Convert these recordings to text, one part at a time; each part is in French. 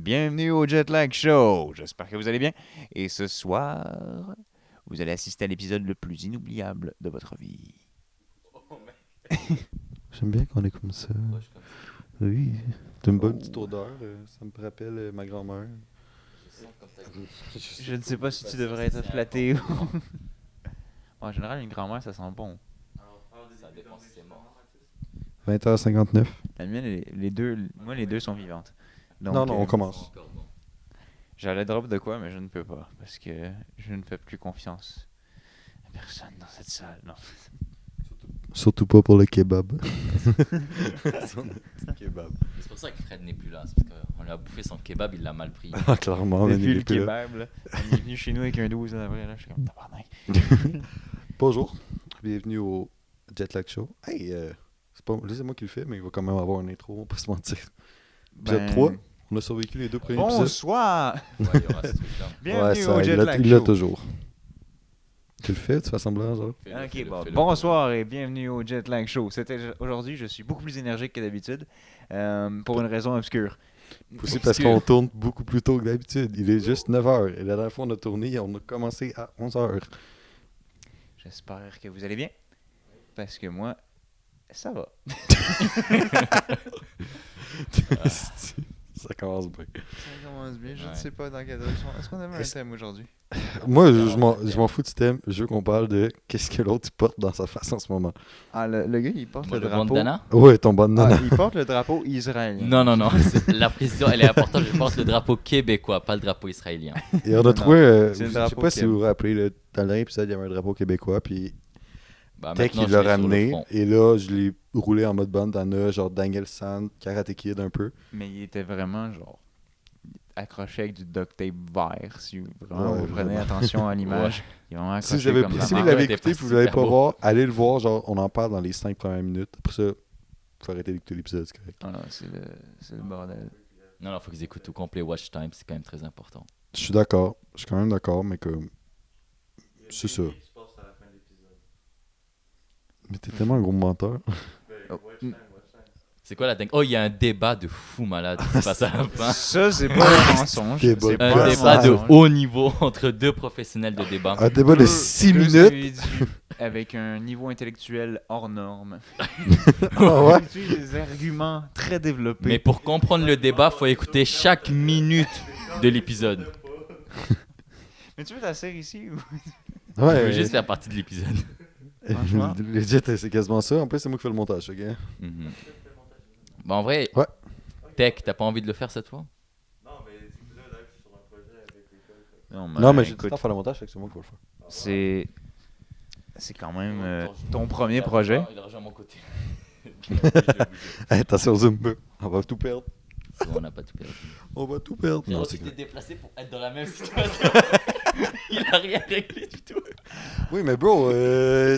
Bienvenue au Jetlag Show. J'espère que vous allez bien. Et ce soir, vous allez assister à l'épisode le plus inoubliable de votre vie. J'aime bien qu'on est comme ça. Oui, c'est une bonne petite odeur. Ça me rappelle ma grand-mère. Je ne sais pas si tu devrais être flatté. En général, une grand-mère, ça sent bon. Ça dépend si c'est mort. 20h59. La mienne, les deux sont vivantes. Donc, Non, on commence. J'allais drop de quoi, mais je ne peux pas. Parce que je ne fais plus confiance à personne dans cette salle. Non. Surtout pas pour le kebab. Kebab. C'est pour ça que Fred n'est plus là. C'est parce qu'on lui a bouffé son kebab, il l'a mal pris. Ah, clairement, mais Depuis il le est plus là. kebab, là, il est venu chez nous avec un 12 avril. Là, je suis comme tabarnak. Bonjour, bienvenue au Jetlag Show. Hey, c'est moi qui le fais, mais il va quand même avoir un intro, on va pas se mentir. Épisode 3, on a survécu les deux premiers épisodes. Bonsoir! Ouais, il y aura ce truc-là. Bienvenue ça, au il Jetlag l'a Show. toujours. Tu le fais, tu fais semblant, genre? Fais-le, Ok, fais-le, bon. fais-le. Bonsoir et bienvenue au Jetlag Show. Aujourd'hui, je suis beaucoup plus énergique que d'habitude pour une raison obscure. Aussi parce qu'on tourne beaucoup plus tôt que d'habitude. Il est juste 9h. Et la dernière fois, on a tourné, on a commencé à 11h. J'espère que vous allez bien. Parce que moi, ça va. Ça commence bien. Ça commence bien. Je ne Ouais. sais pas dans quelle direction. Est-ce qu'on avait un thème aujourd'hui? Moi, je m'en fous du thème. Je veux qu'on parle de qu'est-ce que l'autre porte dans sa face en ce moment. Ah, le gars, il porte Moi, le le drapeau. bandana? Ouais, ton bandana. Ah, il porte le drapeau israélien. Non. La précision, elle est importante. Je porte le drapeau québécois, pas le drapeau israélien. Et on a Non, trouvé. c'est le Je sais drapeau pas si Québec. vous vous rappelez, là, dans le dernier épisode, il y avait un drapeau québécois. Puis Bah, Tech, maintenant, il je l'a l'ai sur le ramené. front. Et là, je l'ai roulé en mode bandana, genre Daniel San, Karate Kid un peu. Mais il était vraiment genre accroché avec du duct tape vert. Si vraiment Ouais, vous prenez vraiment. attention à l'image, il est vraiment accroché Si vous comme la si vous marde. l'avez était écouté et pas vous ne l'avez super pas beau. voir, allez le voir. Genre, on en parle dans les 5 premières minutes. Après ça, faut arrêter d'écouter l'épisode, c'est correct. Ah non, c'est le bordel. Non, faut qu'ils écoutent au complet Watch Time, c'est quand même très important. Je suis d'accord. Je suis quand même d'accord, mais comme. C'est ça. Mais t'es tellement un gros menteur. Oh. C'est quoi la dingue? Oh, il y a un débat de fou malade qui se passe à la fin. Ça, c'est pas un mensonge. Débat C'est de pas Un Ouais, débat de mensonge. haut niveau entre deux professionnels de débat. Un débat de Deux- 6 deux minutes. individus avec un niveau intellectuel hors norme. Ah ouais? Ils utilisent des arguments très développés. Mais pour comprendre le débat, faut écouter chaque minute de l'épisode. Mais tu veux t'asseoir ici ou... Je veux Ouais. juste faire partie de l'épisode. Franchement. Legit, c'est quasiment ça. En plus, c'est moi qui fais le montage, ok? Mhm. Bon, en vrai, Ouais. Tech, t'as pas envie de le faire cette fois? Non, mais j'ai écoute, tout le temps faire le montage, fait que c'est moi qui vais le faire. c'est quand même ton premier projet. Il a rejoint mon côté. Hey, attention, zoom. On va tout perdre. C'est bon, on n'a pas tout perdu. On va tout perdre. Non, Non, tu c'est t'es correct. déplacé pour être dans la même situation. Il a rien réglé du tout. Oui, mais bro,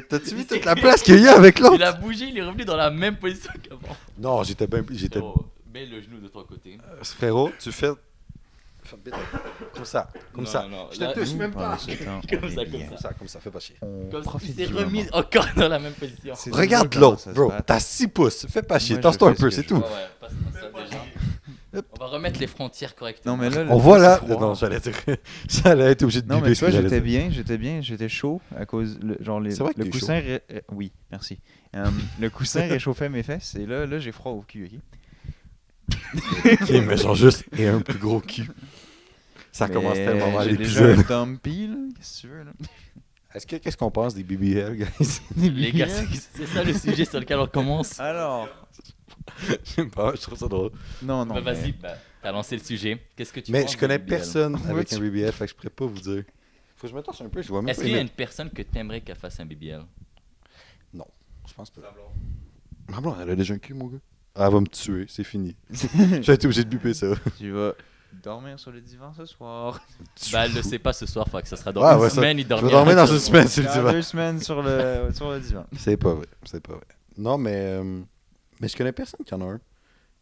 t'as-tu vu toute la place qu'il y a avec l'autre? Il a bougé, il est revenu dans la même position qu'avant. Non, j'étais bien. J'étais. Oh, mets le genou de ton côté. Frérot, tu fais. Comme ça. Comme Non, ça. non, Je te là, touche Nous, même pendant pas. ce temps, Comme on ça, est comme bien. Comme ça, fais pas chier. On Comme profite s'il s'est du remis moment. encore dans la même position. C'est Regarde drôle comment l'autre, ça se bro. passe. T'as 6 pouces. Fais pas chier. Moi, je Tasse-toi un fais ce peu, que c'est je tout. Ouais, passe-moi ça déjà. On va remettre les frontières correctement. Non, mais là, le On truc, voit là. c'est froid. Non, j'allais dire. J'allais être obligé de Non, biper mais ce tu vois, que j'allais dire. j'étais chaud à cause, C'est vrai que le t'es coussin, oui, merci. Le coussin réchauffait mes fesses et là, j'ai froid au cul, ok? Ok, mais genre juste et un plus gros cul. Ça Mais commence tellement mal j'ai déjà un l'épisode. dumpy, là, qu'est-ce que tu veux, là? Qu'est-ce qu'on pense des BBL, guys? Les gars, c'est ça le sujet sur lequel on commence. Alors, Je sais pas, je trouve ça drôle. non, Bah, vas-y, t'as lancé le sujet. Qu'est-ce que tu Mais penses je connais des BBL? personne Ouais, avec tu- un BBL, fait que je pourrais pas vous dire. Faut que je me torche un peu, je vois même Est-ce pas qu'il y a les- une personne que t'aimerais qu'elle fasse un BBL? Je pense pas. Ma blonde, elle a déjà un cul, mon gars. Elle va me tuer, c'est fini. Je vais être obligé de buper ça. tu vas dormir sur le divan ce soir. Bah, elle le sait pas ce soir, fait que ça sera dans Ouais, une ouais, ça- semaine, il Je dormira. vais dormir dans ce une soir. semaine, c'est le Dans divan. 2 semaines sur le divan. C'est pas vrai, c'est pas vrai. Non, mais je connais personne qui en a un.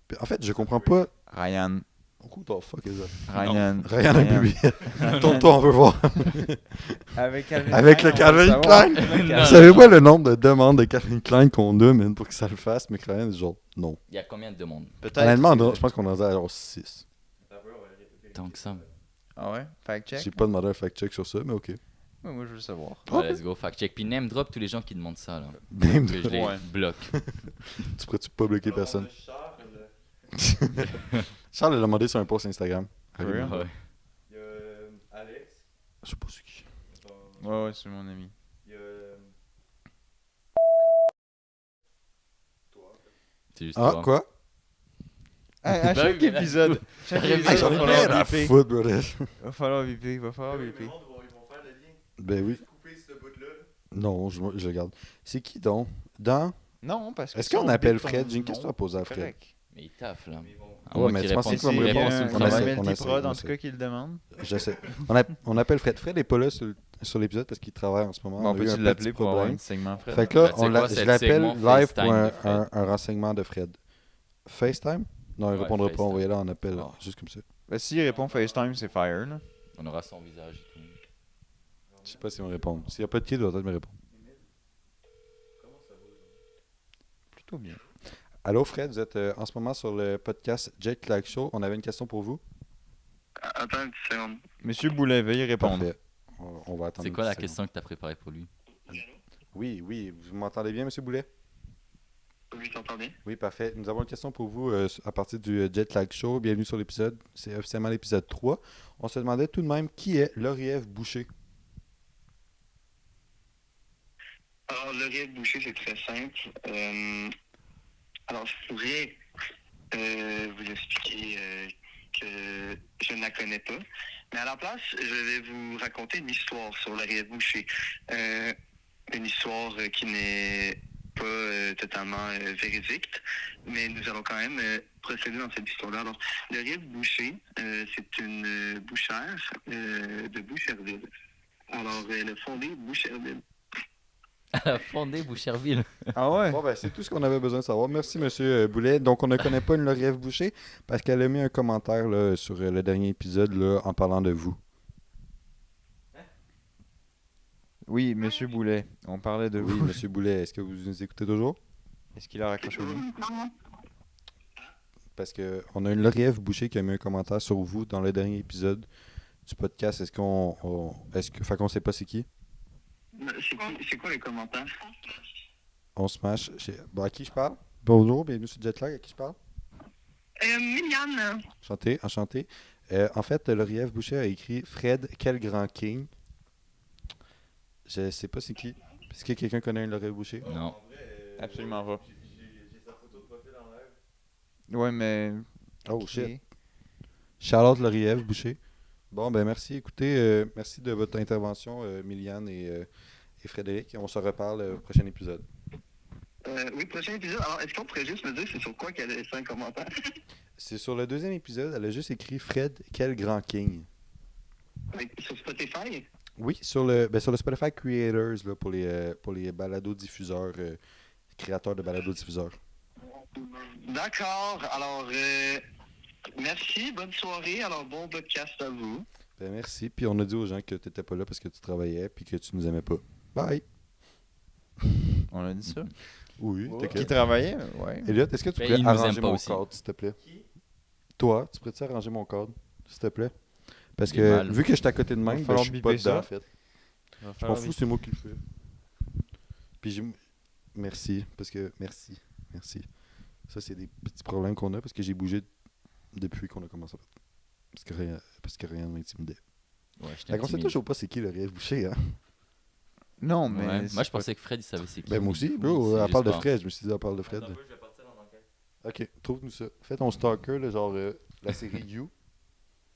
Puis, en fait, je comprends pas. Ryan. Who the fuck is that? Ryan. Rien un BBL. Tourne-toi, on veut voir. Avec Calvin Avec Klein, le Calvin on va savoir. Klein. Avec Non, Vous Calvin- savez pas le nombre de demandes de Calvin Klein qu'on a, man, pour que ça le fasse, mais Ryan, genre, non. Il y a combien de demandes? Peut-être. Honnêtement, je pense qu'on en a genre 6. tant que ça. Ah ouais? Fact check? J'ai pas demandé un fact-check sur ça, mais ok. Ouais, moi, je veux le savoir. Ouais, let's go, fact check. Puis name drop tous les gens qui demandent ça, là. Name Que je les Ouais. bloque. Tu pourrais-tu pas bloquer personne? Charles a demandé sur un post Instagram. For real? Ouais. Il y a Alex. Je sais pas c'est qui. Ouais, c'est mon ami. Il y a. C'est juste Ah, toi. quoi? À Bah chaque oui, mais là- épisode, chaque T'as épisode, révisé J'en va ai son falloir plein à biper. foutre, brother. Va falloir biper, va falloir Le biper. monde ils vont faire le lien. Ben oui. Couper ce bout-là. Non, je regarde. C'est qui donc? Dans. Non, parce que Est-ce si qu'on on appelle bip ton Fred? J'ai une question nom, à poser à c'est Fred. correct. Mais il taffe, là. Mais ils vont. À moins mais qu'il tu penses réponde qu'il va me C'est répondre sur le on travail. essaie, un multi-prod, on en essaie. tout cas, qui le demande. J'essaie. On appelle Fred. Fred n'est pas là sur l'épisode parce qu'il travaille en ce moment. Bon, on a eu peut-tu un l'appeler petit pour avoir problème. un segment Fred? Fait que là, Ben, tu sais quoi, c'est je le l'appelle segment live pour FaceTime de Fred. un renseignement de Fred. FaceTime? Non, il Ouais, répondra pas. FaceTime. Envoyez-le en appel, Oh. juste comme ça. Ben, s'il répond FaceTime, c'est fire, là. On aura son visage et tout. Je sais pas s'il va me répondre. S'il n'y a pas de qui, il doit peut-être me répondre. Plutôt bien. Allô, Fred, vous êtes en ce moment sur le podcast Jet Lag Show. On avait une question pour vous. Attends une petite seconde. Monsieur Boulet, veuillez répondre. Parfait. On va attendre. C'est une quoi la petite seconde. question que t'as préparée pour lui? Oui. Vous m'entendez bien, Monsieur Boulet? Oui, t'entends bien? Oui, parfait. Nous avons une question pour vous à partir du Jet Lag Show. Bienvenue sur l'épisode. C'est officiellement l'épisode 3. On se demandait tout de même qui est Lauriève Boucher. Alors, Lauriette Boucher, c'est très simple. Alors, je pourrais vous expliquer que je ne la connais pas. Mais à la place, je vais vous raconter une histoire sur Lauriette Boucher. Une histoire qui n'est pas totalement véridique, mais nous allons quand même procéder dans cette histoire-là. Alors, Lauriette Boucher, c'est une bouchère de Boucherville. Alors, elle a fondé Boucherville. Elle a fondé Boucherville. Ah ouais? Bon, ben, c'est tout ce qu'on avait besoin de savoir. Merci, Monsieur Boulet. Donc, on ne connaît pas une Lauriève Boucher parce qu'elle a mis un commentaire là, sur le dernier épisode là, en parlant de vous. Oui, Monsieur Boulet, on parlait de Oui, vous. Monsieur Boulet, est-ce que vous nous écoutez toujours? Est-ce qu'il a raccroché au nez? Parce qu'on a une Lauriève Boucher qui a mis un commentaire sur vous dans le dernier épisode du podcast. Est-ce qu'on sait pas c'est qui? C'est quoi les commentaires? On smash. Bon, à qui je parle? Bonjour, bienvenue sur Jetlag. À qui je parle? Miliane. Enchanté. En fait, Lauriève Boucher a écrit Fred, quel grand king. Je sais pas c'est qui. Est-ce que quelqu'un connaît une Lauriève Boucher? Non. En vrai, Absolument pas. J'ai sa photo de profil en live. Ouais, mais... Oh Ok. shit. Charlotte Lauriève Boucher. Bon, ben merci. Écoutez, merci de votre intervention, Miliane et Frédéric. On se reparle au prochain épisode. Oui, prochain épisode. Alors, est-ce qu'on pourrait juste me dire c'est sur quoi qu'elle a laissé un commentaire? C'est sur le deuxième épisode. Elle a juste écrit Fred, quel grand king. Sur Spotify? Oui, sur le Spotify Creators là, pour les balados-diffuseurs, créateurs de balados-diffuseurs. D'accord. Alors, merci. Bonne soirée. Alors, bon podcast à vous. Ben merci. Puis on a dit aux gens que tu n'étais pas là parce que tu travaillais puis que tu nous aimais pas. Bye. On a dit ça. Oui, Qui t'inquiète. travaillait? Ouais. Elliot, est-ce que tu Ben, pourrais il nous aime arranger pas mon aussi. cadre, s'il te plaît? Toi, tu pourrais-tu arranger mon cadre, s'il te plaît? Parce Il est que mal. vu que je suis à côté de Va même, ben, falloir je suis pas biper dedans, ça. en fait. Il va Je falloir m'en fous, c'est moi qui le fais. Puis merci, parce que... Merci. Ça, c'est des petits problèmes qu'on a, parce que j'ai bougé depuis qu'on a commencé. Parce que rien ne m'intimidait. Ouais, je Fait qu'on sait toujours pas c'est qui le Rêve Boucher, hein? Non, mais... Ouais. c'est Moi, je pas- pensais que Fred, il savait c'est qui. Ben moi aussi, Oui, bro, c'est elle juste parle de pas. Fred, je me suis dit, elle parle de Fred. Attends un peu, je vais partir dans l'enquête. Ok, trouve-nous ça. Fais ton stalker, là, genre la série You.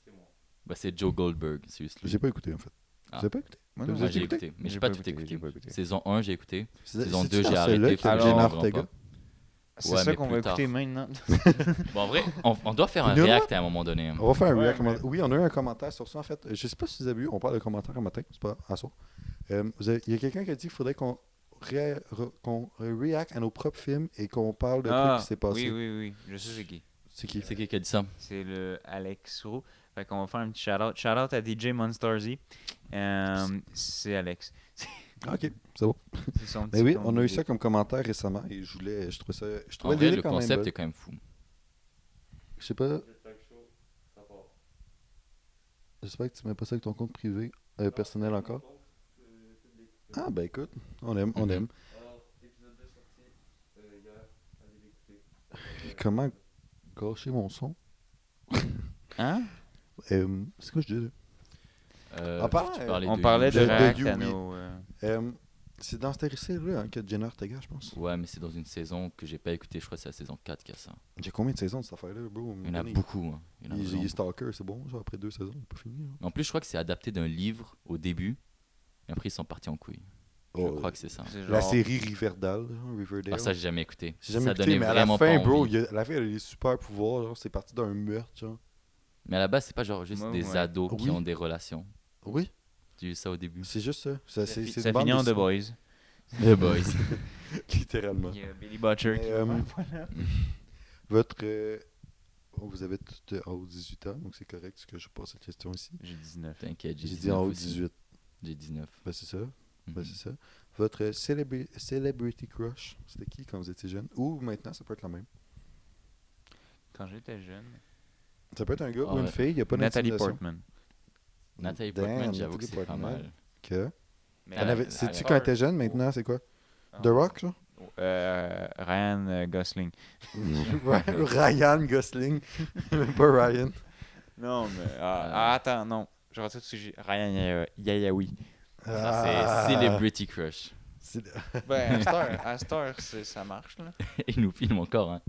C'est moi. Bah, c'est Joe Goldberg, c'est juste lui. J'ai pas écouté, en fait. Ah. Vous avez pas écouté? Moi, Vous non, Moi, avez j'ai écouté? écouté. Mais J'ai j'ai pas pas tout écouté, j'ai écouté. pas écouté. Saison 1, j'ai écouté. Saison C'est-tu 2, dans j'ai celle-là arrêté. qu'il y a faut que Jenna je revoie Ortega? encore. C'est Ouais, ça mais qu'on plus va tard. écouter maintenant. Bon, en vrai, on doit faire un Nous, react à un moment donné. On va faire un Ouais, react. mais- Oui, on a eu un commentaire sur ça, en fait. Je sais pas si vous avez vu, on parle de commentaires un matin, c'est pas à soir. Il y a quelqu'un qui a dit qu'il faudrait qu'on react à nos propres films et qu'on parle de trucs qui s'est passé. oui. Je sais c'est qui. C'est qui? C'est qui a dit ça? C'est le Alex Roux. Fait qu'on va faire un petit shout-out. Shout-out à DJ Monstarzy. C'est Alex. Ok, c'est bon. C'est son Mais petit oui, compte on a eu vidéo. ça comme commentaire récemment et je trouvais ça. Je En trouvais vrai, l'idée le quand même concept bonne. est quand même fou. Je sais pas. Jet Lag Show, ça part. J'espère que tu mets pas ça avec ton compte privé, personnel encore. Ah, ben écoute, on aime. Mhm. Alors, épisode 2 sorti hier, allez l'écouter. Comment gâcher mon son? Hein? C'est quoi je dis là? Tu parlais On de parlait de de React You, à oui. nos... C'est dans cette série-là hein, que Jenna Ortega, je pense. Ouais, mais c'est dans une saison que j'ai pas écoutée. Je crois que c'est la saison 4 qu'il y a ça. J'ai combien de saisons de cette affaire-là, bro? Il y en a beaucoup. Hein. Il y en a Il vraiment est Stalker, c'est bon, genre après 2 saisons, il est pas fini. Hein. En plus, je crois que c'est adapté d'un livre au début. Et après, ils sont partis en couille. Je Oh, crois que c'est ça. c'est La genre- série Riverdale, genre, Riverdale. Ah, ça, j'ai jamais écouté. J'ai jamais Ça écouté, donnait mais à la vraiment fin, pas bro, envie. à la fin, elle a des super pouvoirs, genre, c'est parti d'un meurtre, genre. Mais à la base, c'est pas genre juste Ouais, des ouais. ados qui Oui. ont des relations. Oui, J'ai vu ça au début. c'est juste ça. C'est Ça une finit bande en The dessinée. Boys. The Boys. Littéralement. Il y a Billy Butcher qui... Votre. Vous avez tout en haut de 18 ans, donc c'est correct ce que je pose cette question ici. J'ai 19. T'inquiète, J'ai dit 19 en haut de aussi. 18. J'ai 19. Ben, c'est ça. Ben, Mhm. c'est ça. Votre celebrity crush, c'était qui quand vous étiez jeune? Ou maintenant, ça peut être la même. Quand j'étais jeune... Ça peut être un gars Ah ou une ouais. fille, il n'y a pas Nathalie d'intimidation. Portman. Nathalie Damn, Portman, j'avoue que Natalie c'est pas Portman. mal. Ok. Mais Elle avait- C'est-tu elle- quand t'étais jeune, maintenant, c'est quoi? Ah. The Rock, genre? Ryan Gosling. Ryan Gosling. Même pas Ryan. Non, mais... attends, non. Je retire tout ce que j'ai... Ryan Yayaoui. Ça, c'est Celebrity Crush. Ben, à cette heure, ça marche, là. Il nous filme encore, hein.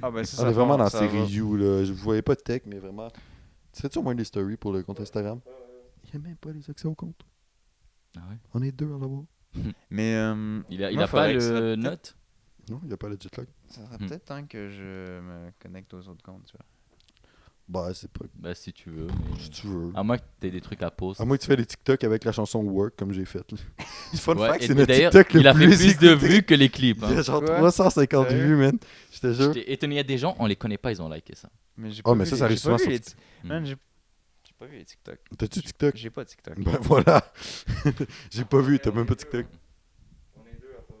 Ah, ben ça, On ça est vraiment va, dans ça série va. You, là. Je vous voyais pas de tech, mais vraiment. Tu fais-tu au moins des stories pour le compte Instagram? Il n'y a même pas les accès au compte. Ah ouais. On est deux à l'avoir. Mais Il a moi, pas faudrait que ça- le note. Non, il n'y a pas le jetlag. ça serait Hmm. peut-être temps que je me connecte aux autres comptes, tu vois. Bah, c'est pas. Bah, si tu veux. Si Mais... tu veux. À moins que t'aies des trucs à poster. À moins que tu fais des TikTok avec la chanson Work comme j'ai fait. Là. Fun Ouais, fact, et c'est notre d'ailleurs, TikTok le il a fait plus plus de écouté. vues que les clips. Il y a Hein. genre Ouais. 350 Sérieux? vues, man. Je te jure. J'étais étonné, il y a des gens, on les connaît pas, ils ont liké ça. Mais j'ai Oh, mais vu ça, ça les- arrive j'ai pas souvent vu sur les Hmm. Man, j'ai pas vu les TikTok. T'as-tu TikTok? J'ai pas TikTok. Ben voilà. J'ai pas vu, t'as même pas TikTok. On est deux à pas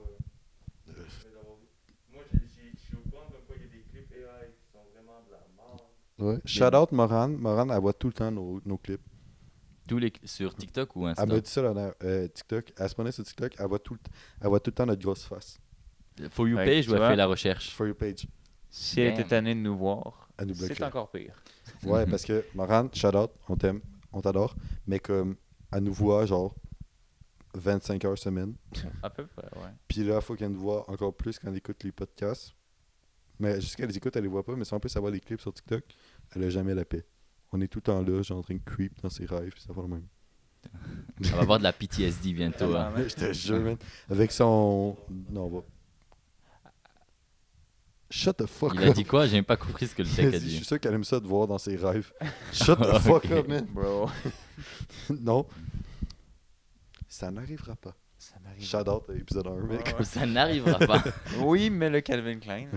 les avoir vus. Moi, je suis au courant comme quoi il y a des clips AI qui sont vraiment de la merde. Ouais. Shout out Moran. Moran, elle voit tout le temps nos clips. Tous les... Sur TikTok ou Insta. Elle m'a dit ça là, TikTok. Elle se prenait sur TikTok, elle voit tout le temps notre grosse face. For You Ouais, Page, tu je vais vois. faire la recherche. For your page. Si elle était Damn. tannée de nous voir, Elle nous bloque. c'est encore pire. Ouais, parce que Moran, shout out, on t'aime, on t'adore. Mais comme, elle nous voit genre 25 heures semaine. À peu près, ouais. Puis là, il faut qu'elle nous voit encore plus quand elle écoute les podcasts. Mais jusqu'à les écoute, elle les voit pas. Mais si en plus elle voit les clips sur TikTok, elle a jamais la paix. On est tout le temps là, genre en train de creep dans ses rêves, puis ça va le même. On va avoir de la PTSD bientôt. Hein. Je te jure, man. Avec son. Non, on va. Shut the fuck Il a up. dit quoi? J'ai même pas compris ce que le Il a tech a dit, je dit. suis sûr qu'elle aime ça de voir dans ses rêves. Shut the fuck up, man. Bro, Non. Ça n'arrivera pas. ça m'arrive. Shout out à épisode 1, mec. Ouais. Ça n'arrivera pas. Oui, mais le Calvin Klein.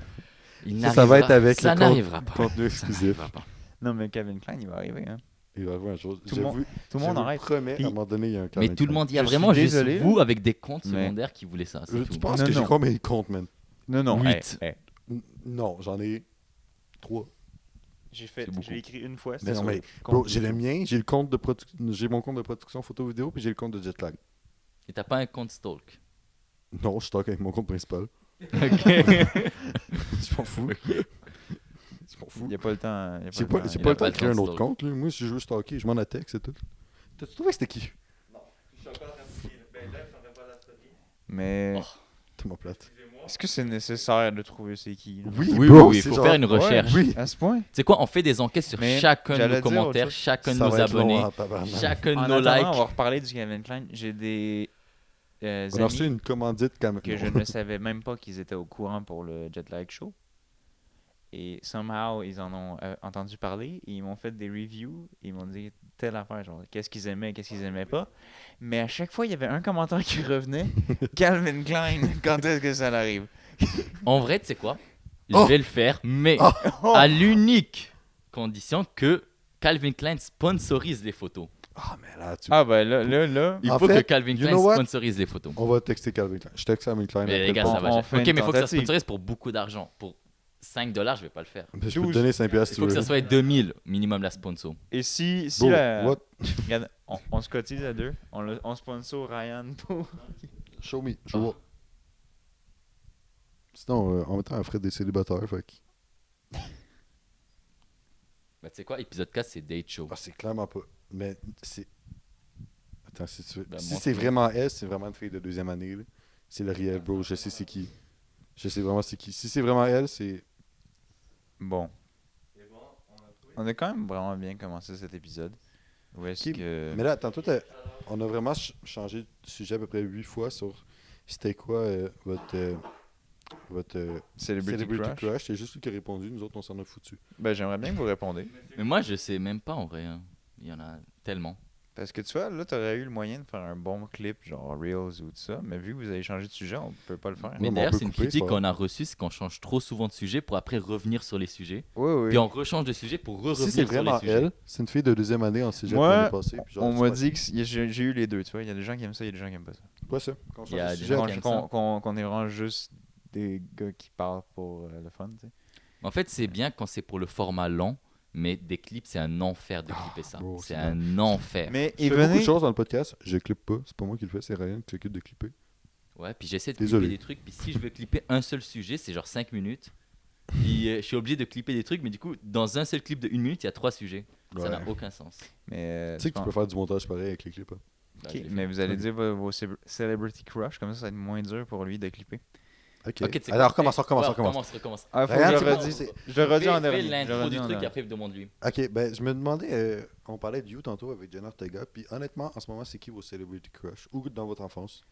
Il Ça va être avec ça le compte- n'arrivera pas. contenu Ça exclusif. n'arrivera pas. Non, mais Calvin Klein, il va arriver, hein. Il va arriver un jour. Tout le monde- Tout le monde je vous arrête. promets, Puis- à un moment donné, il y a un Mais Calvin tout le Klein. monde, il y a Je suis vraiment juste désolé, vous avec des comptes mais- secondaires qui voulaient ça. c'est Tu tout. penses Non, que j'ai non. combien de comptes, man? Non, non, 8. Non, j'en ai 3. J'ai fait, C'est beaucoup. je l'ai écrit une fois. Mais c'était non, sur mais le bro, compte j'ai le vidéo. mien, j'ai mon compte de production photo vidéo, puis j'ai le compte de Jetlag. Et t'as pas un compte stalk. Non, je stocke avec mon compte principal. Ok. Je m'en fous. Je m'en fous. Il n'y a pas le temps. J'ai pas, j'ai Il pas a le temps pas de le créer un temps de autre stalk. compte. Là. Moi, si je veux stalker, je m'en attaque, c'est tout. T'as-tu trouvé que c'était qui? Je suis encore en train de ben là, je suis en train de faire la story. Mais Oh. T'es mon plate. Excusez-moi. est-ce que c'est nécessaire de trouver c'est qui? là? Oui, Oui, bro, oui, il c'est faut genre- faire une recherche. Oui. À ce point? C'est quoi? On fait des enquêtes sur Mais chacun de j'allais nos dire autre commentaires, chose. chacun de Ça nos va être long, abonnés, hein, tabarnak. chacun de En nos attendant, likes. on va reparler du Calvin Klein. J'ai des On a reçu amis une commandite quand que je ne savais même pas qu'ils étaient au courant pour le Jet Lag Show. Et somehow, ils en ont entendu parler. Et ils m'ont fait des reviews. Ils m'ont dit telle affaire, genre qu'est-ce qu'ils aimaient, qu'est-ce qu'ils aimaient pas. Mais à chaque fois, il y avait un commentaire qui revenait. Calvin Klein, quand est-ce que ça arrive? En vrai, tu sais quoi? Je Oh! vais le faire, mais Oh! à l'unique condition que Calvin Klein sponsorise les photos. Ah, mais là, tu... Ah ben là. Il En faut fait, que Calvin you Klein know what? sponsorise les photos. On va texter Calvin Klein. Je texte Calvin Klein. Mais après les gars, le ça podcast. va. on fait Ok, une mais il faut que ça tentative. sponsorise pour beaucoup d'argent. Pour $5, je vais pas le faire. Mais je peux te 12. donner 5 piastres Il si faut tu que veux. ça soit 2000 minimum la sponsor. Et si Bro, la... what? Regarde, on se cotise à deux. On sponsor Ryan pour... Show me. Show up. Sinon, en mettant un frais des célibataires, fait que... Bah, tu sais quoi, épisode 4, c'est Date Show. Ah, c'est clairement pas. Mais c'est. Attends, si tu veux. Ben, si montre-moi. c'est vraiment elle, c'est vraiment une fille de deuxième année. Là. C'est le réel, bro. Je sais c'est qui. Je sais vraiment c'est qui. Si c'est vraiment elle, c'est. Bon. C'est bon, on a trouvé. On a quand même vraiment bien commencé cet épisode. Où est-ce Ok, que... Mais là, attends, toi, on a vraiment changé de sujet à peu près 8 fois sur c'était quoi votre Celebrity, Crush. C'est juste lui qui a répondu. Nous autres, on s'en a foutu. Ben, j'aimerais bien que vous répondez. Mais moi, je sais même pas en vrai. Hein. Il y en a tellement. Parce que tu vois, là, t'aurais eu le moyen de faire un bon clip, genre Reels ou tout ça. Mais vu que vous avez changé de sujet, on peut pas le faire. Mais on d'ailleurs, peut c'est une couper, critique c'est pas qu'on a reçue, c'est qu'on change trop souvent de sujet pour après revenir sur les sujets. Oui, oui. Puis on rechange de sujet pour revenir Si c'est sur les vraiment sujets. elle, c'est une fille de deuxième année en cégep Moi, l'année passée. puis genre, On c'est m'a pas- dit que j'ai eu les deux, tu vois. Il y a des gens qui aiment ça, il y a des gens qui aiment pas ça. Quoi ça? Qu'on Il y a change de des sujet? gens Qu'on qui aiment ça. qu'on est vraiment juste des gars qui parlent pour le fun, tu sais. En fait, c'est bien quand c'est pour le format long, mais des clips, c'est un enfer de clipper ça. bro, C'est c'est un enfer. Mais Je et fais beaucoup de venez... choses dans le podcast, je clippe pas. C'est pas moi qui le fais, c'est Ryan qui s'occupe de clipper. Ouais, puis j'essaie de Désolé. clipper des trucs, puis si je veux clipper un seul sujet, c'est genre 5 minutes. Puis je suis obligé de clipper des trucs, mais du coup, dans un seul clip de 1 minute, il y a 3 sujets. Ça Ouais. n'a aucun sens. Mais, Tu sais que tu peux faire du montage pareil avec les clips. Hein. Bah, Ok, je l'ai fait. mais vous allez dire vos Celebrity Crush, comme ça va être moins dur pour lui de clipper. Ok. Ok, tu sais Alors, quoi? recommence. Recommence. Ah, faut Ryan, que je c'est le bon, redis. c'est- Je le redis en Fais dernier. Je le l'intro redis du en truc, dernier. après demande-lui. Ok, ben je me demandais, on parlait de You tantôt avec Jenna Ortega, puis honnêtement, en ce moment, c'est qui vos celebrity crush ou dans votre enfance?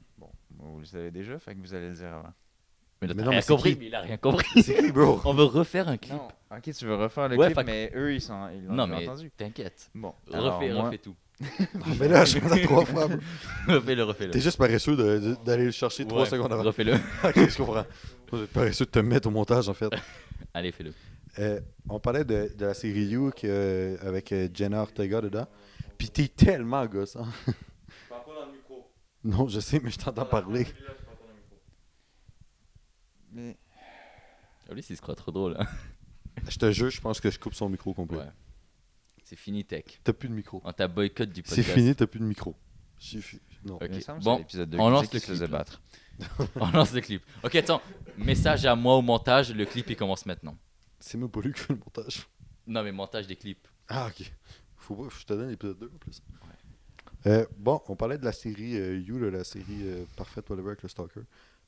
Vous le savez déjà, fait que vous allez le dire avant. Mais là, Mais t'as non, mais rien c'est compris, qui? mais il a rien compris. C'est qui, bro? On veut refaire un clip. Non. Ok, tu veux refaire le Ouais, clip, fait que- mais eux, ils l'ont Non, déjà mais entendu. t'inquiète. Bon, alors, moi, Refais tout. Mais là, je m'entends 3 fois, bro. Refais-le. T'es juste paresseux d'aller le chercher 3 Ouais, secondes avant. Refais-le. Ok, je comprends. Moi, j'ai paresseux de te mettre au montage, en fait. Allez, fais-le. On parlait de la série You avec Jenna Ortega dedans, puis t'es tellement gossant. Parle pas dans le micro. Non, je sais, mais je t'entends parler. Celui-là, je parle pas dans le micro. mais Lui, il se croit trop drôle. Hein. Je te jure, je pense que je coupe son micro complet. Ouais. C'est fini, Tech. T'as plus de micro. On t'a boycott du C'est podcast. fini, t'as plus de micro. Non. Ok. il me semble que Bon, c'est l'épisode 2 on lance qui le se faisait clip. battre. On lance le clip. Ok, attends. Message à moi au montage. Le clip, il commence maintenant. C'est même pas lui qui fait le montage. Non, mais montage des clips. Ah, ok. Faut pas, je te donne l'épisode 2 en plus. Bon, on parlait de la série You, là, la série parfaite, whatever, avec le Stalker.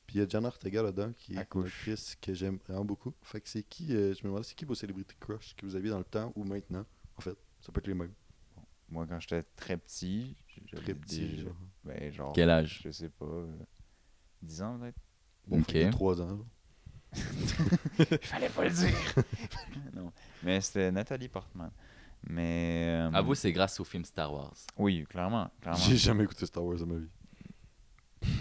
Puis il y a Jenna Ortega là-dedans, qui est une Accouche. actrice que j'aime vraiment beaucoup. Fait que c'est qui, je me demandais, c'est qui vos celebrity crush que vous aviez dans le temps ou maintenant, en fait. Ça peut être les mêmes. Moi, quand j'étais très petit, j'avais Très petit, des- genre. Ben, genre, Quel âge? je sais pas, 10 ans peut-être. Bon, Ok. fait que 3 ans. Là. Il fallait pas le dire. Non, mais c'était Nathalie Portman. Mais... À vous, c'est grâce au film Star Wars. Oui, clairement. J'ai jamais écouté Star Wars de ma vie.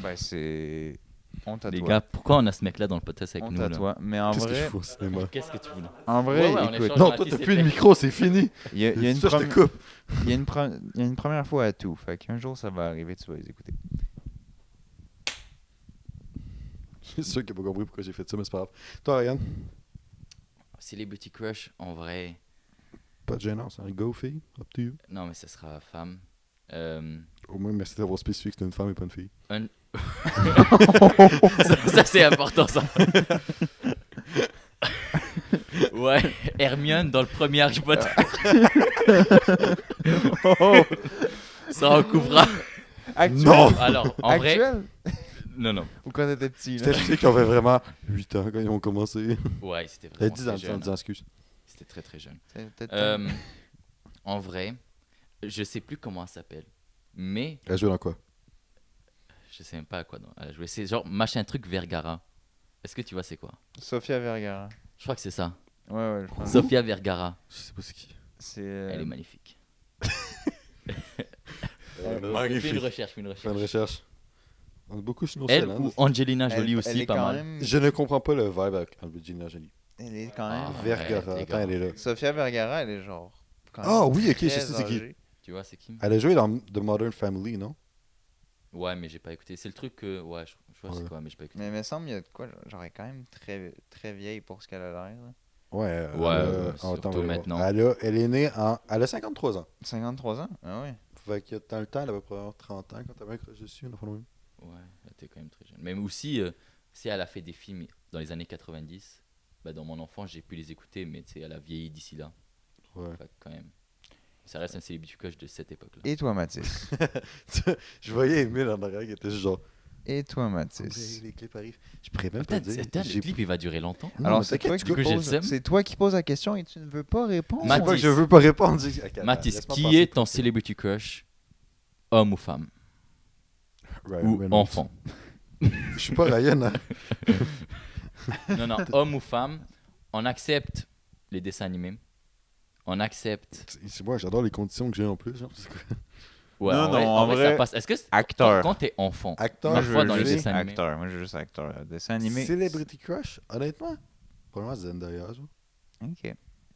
Ben, c'est... Honte à Les toi. gars, pourquoi on a ce mec-là dans le podcast avec Honte nous à là? toi. Mais en Qu'est-ce que je vrai, fais au cinéma? Qu'est-ce que tu voulais? en vrai, Ouais, on écoute, échange Non, un toi, qui t'as s'est plus de fait. micro, c'est fini. il y a une Ça, je te prom- coupe. il y a une première fois à tout. Fait qu'un jour, ça va arriver, tu vas les écouter. Je suis sûr qu'il n'a pas compris pourquoi j'ai fait ça, mais c'est pas grave. Toi, Ryan, Celebrity Crush, en vrai. pas de gênance, hein? Go, fille, up to you. Non, mais ça sera femme. Au moins, merci d'avoir spécifié que c'était une femme et pas une fille. Ça, c'est important, ça. Ouais, Hermione dans le premier Harry Potter. Ça recouvra. Actuel? Non! Alors, en vrai. Actuel? Non. Ou quand t'étais petit, là? C'était ceux qui avaient vraiment 8 ans quand ils ont commencé. Ouais, c'était T'avais vraiment 10 ans, très 10 ans, jeune. 10 ans, excuse. C'était très très jeune. C'était En vrai, je sais plus comment elle s'appelle. Mais Elle joue dans quoi? je sais même pas à quoi elle a joué. C'est genre machin truc Vergara. Est-ce que tu vois c'est quoi? Sofia Vergara. Je crois que c'est ça. Ouais, je pense. Sofia Vergara. Je sais pas c'est qui. C'est... Elle est magnifique. Fais une Magnifique. recherche, Fais une recherche. On a beaucoup sur nos Elle scènes, ou Angelina Jolie elle aussi, est pas quand mal. même- Je ne comprends pas le vibe avec Angelina Jolie. Elle est quand même... Ah. Vergara, les attends, gars. elle est là. Sofia Vergara, elle est genre... quand Ah même oui, ok, je très sais c'est qui. âgée. Tu vois, c'est qui? Elle a joué dans The Modern Family, non? Ouais, mais j'ai pas écouté. C'est le truc que. Ouais, je vois c'est Ouais. quoi, mais j'ai pas écouté. Mais il me semble qu'il y a de quoi, genre, elle est quand même très, très vieille pour ce qu'elle a l'air. Là. Ouais, surtout on va voir. maintenant. Elle est née en. Elle a 53 ans. 53 ans? Ah ouais. Fait que dans le temps, elle avait probablement 30 ans quand elle avait accroché dessus. Une fois de même. Ouais, elle était quand même très jeune. Même aussi, si elle a fait des films dans les années 90, bah, dans mon enfance, j'ai pu les écouter, mais tu sais, elle a vieilli d'ici là. Ouais. Fait que quand même. Ça reste un célébrity crush de cette époque-là. Et toi, Mathis? Je voyais Emile en arrière qui était juste genre. Et toi, André, Mathis? les clips arrivent. Je pourrais même pas Attends, dire. attends, le clip, il va durer longtemps. Non, Alors, mais c'est t'inquiète, toi, du qui coup, je le poses, sème. c'est toi qui poses la question et tu ne veux pas répondre? C'est pas Mathis. que je veux pas répondre. Ok, Mathis, laisse-moi qui penser est ton tranquille. celebrity crush, homme ou femme, Ryan ou Reynolds. enfant? Je suis pas Ryan, hein. Non, non, homme ou femme, on accepte les dessins animés. On accepte. C'est moi, j'adore les conditions que j'ai en plus. Genre. C'est quoi? Ouais, Non, non, en ça vrai, passe. Est-ce que Acteur. quand t'es enfant, Acteur, Moi, parfois je dans veux les juste dessins animés. acteur. Moi, je veux juste acteur. Dessin animé. Celebrity Crush, honnêtement, probablement Zendaya. Genre. Ok.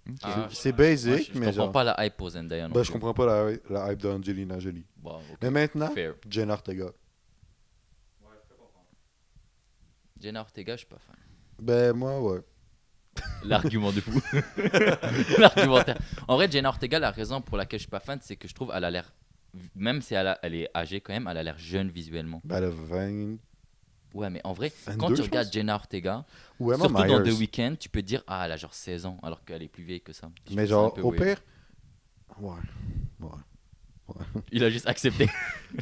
Ok. Ah, C'est moi, basic, je mais comprends genre. pas la hype pour Zendaya non Ben, plus. je comprends pas la hype d'Angelina Jolie. Bon, ok, Mais maintenant, fair. Jenna Ortega. Jenna Ortega, je suis pas fan. Ben, moi, ouais. L'argument de fou. L'argumentaire. En vrai, Jenna Ortega, la raison pour laquelle je suis pas fan, c'est que je trouve elle a l'air, même si elle est âgée quand même, elle a l'air jeune visuellement. Ben, elle a 20. Ouais, mais en vrai, 22, quand tu je regardes pense. Jenna Ortega, Ou Emma surtout dans Myers. The Weeknd, tu peux te dire, ah, elle a genre 16 ans, alors qu'elle est plus vieille que ça. Je Mais trouve ça un genre, peu au weird. pire. Ouais. Il a juste accepté.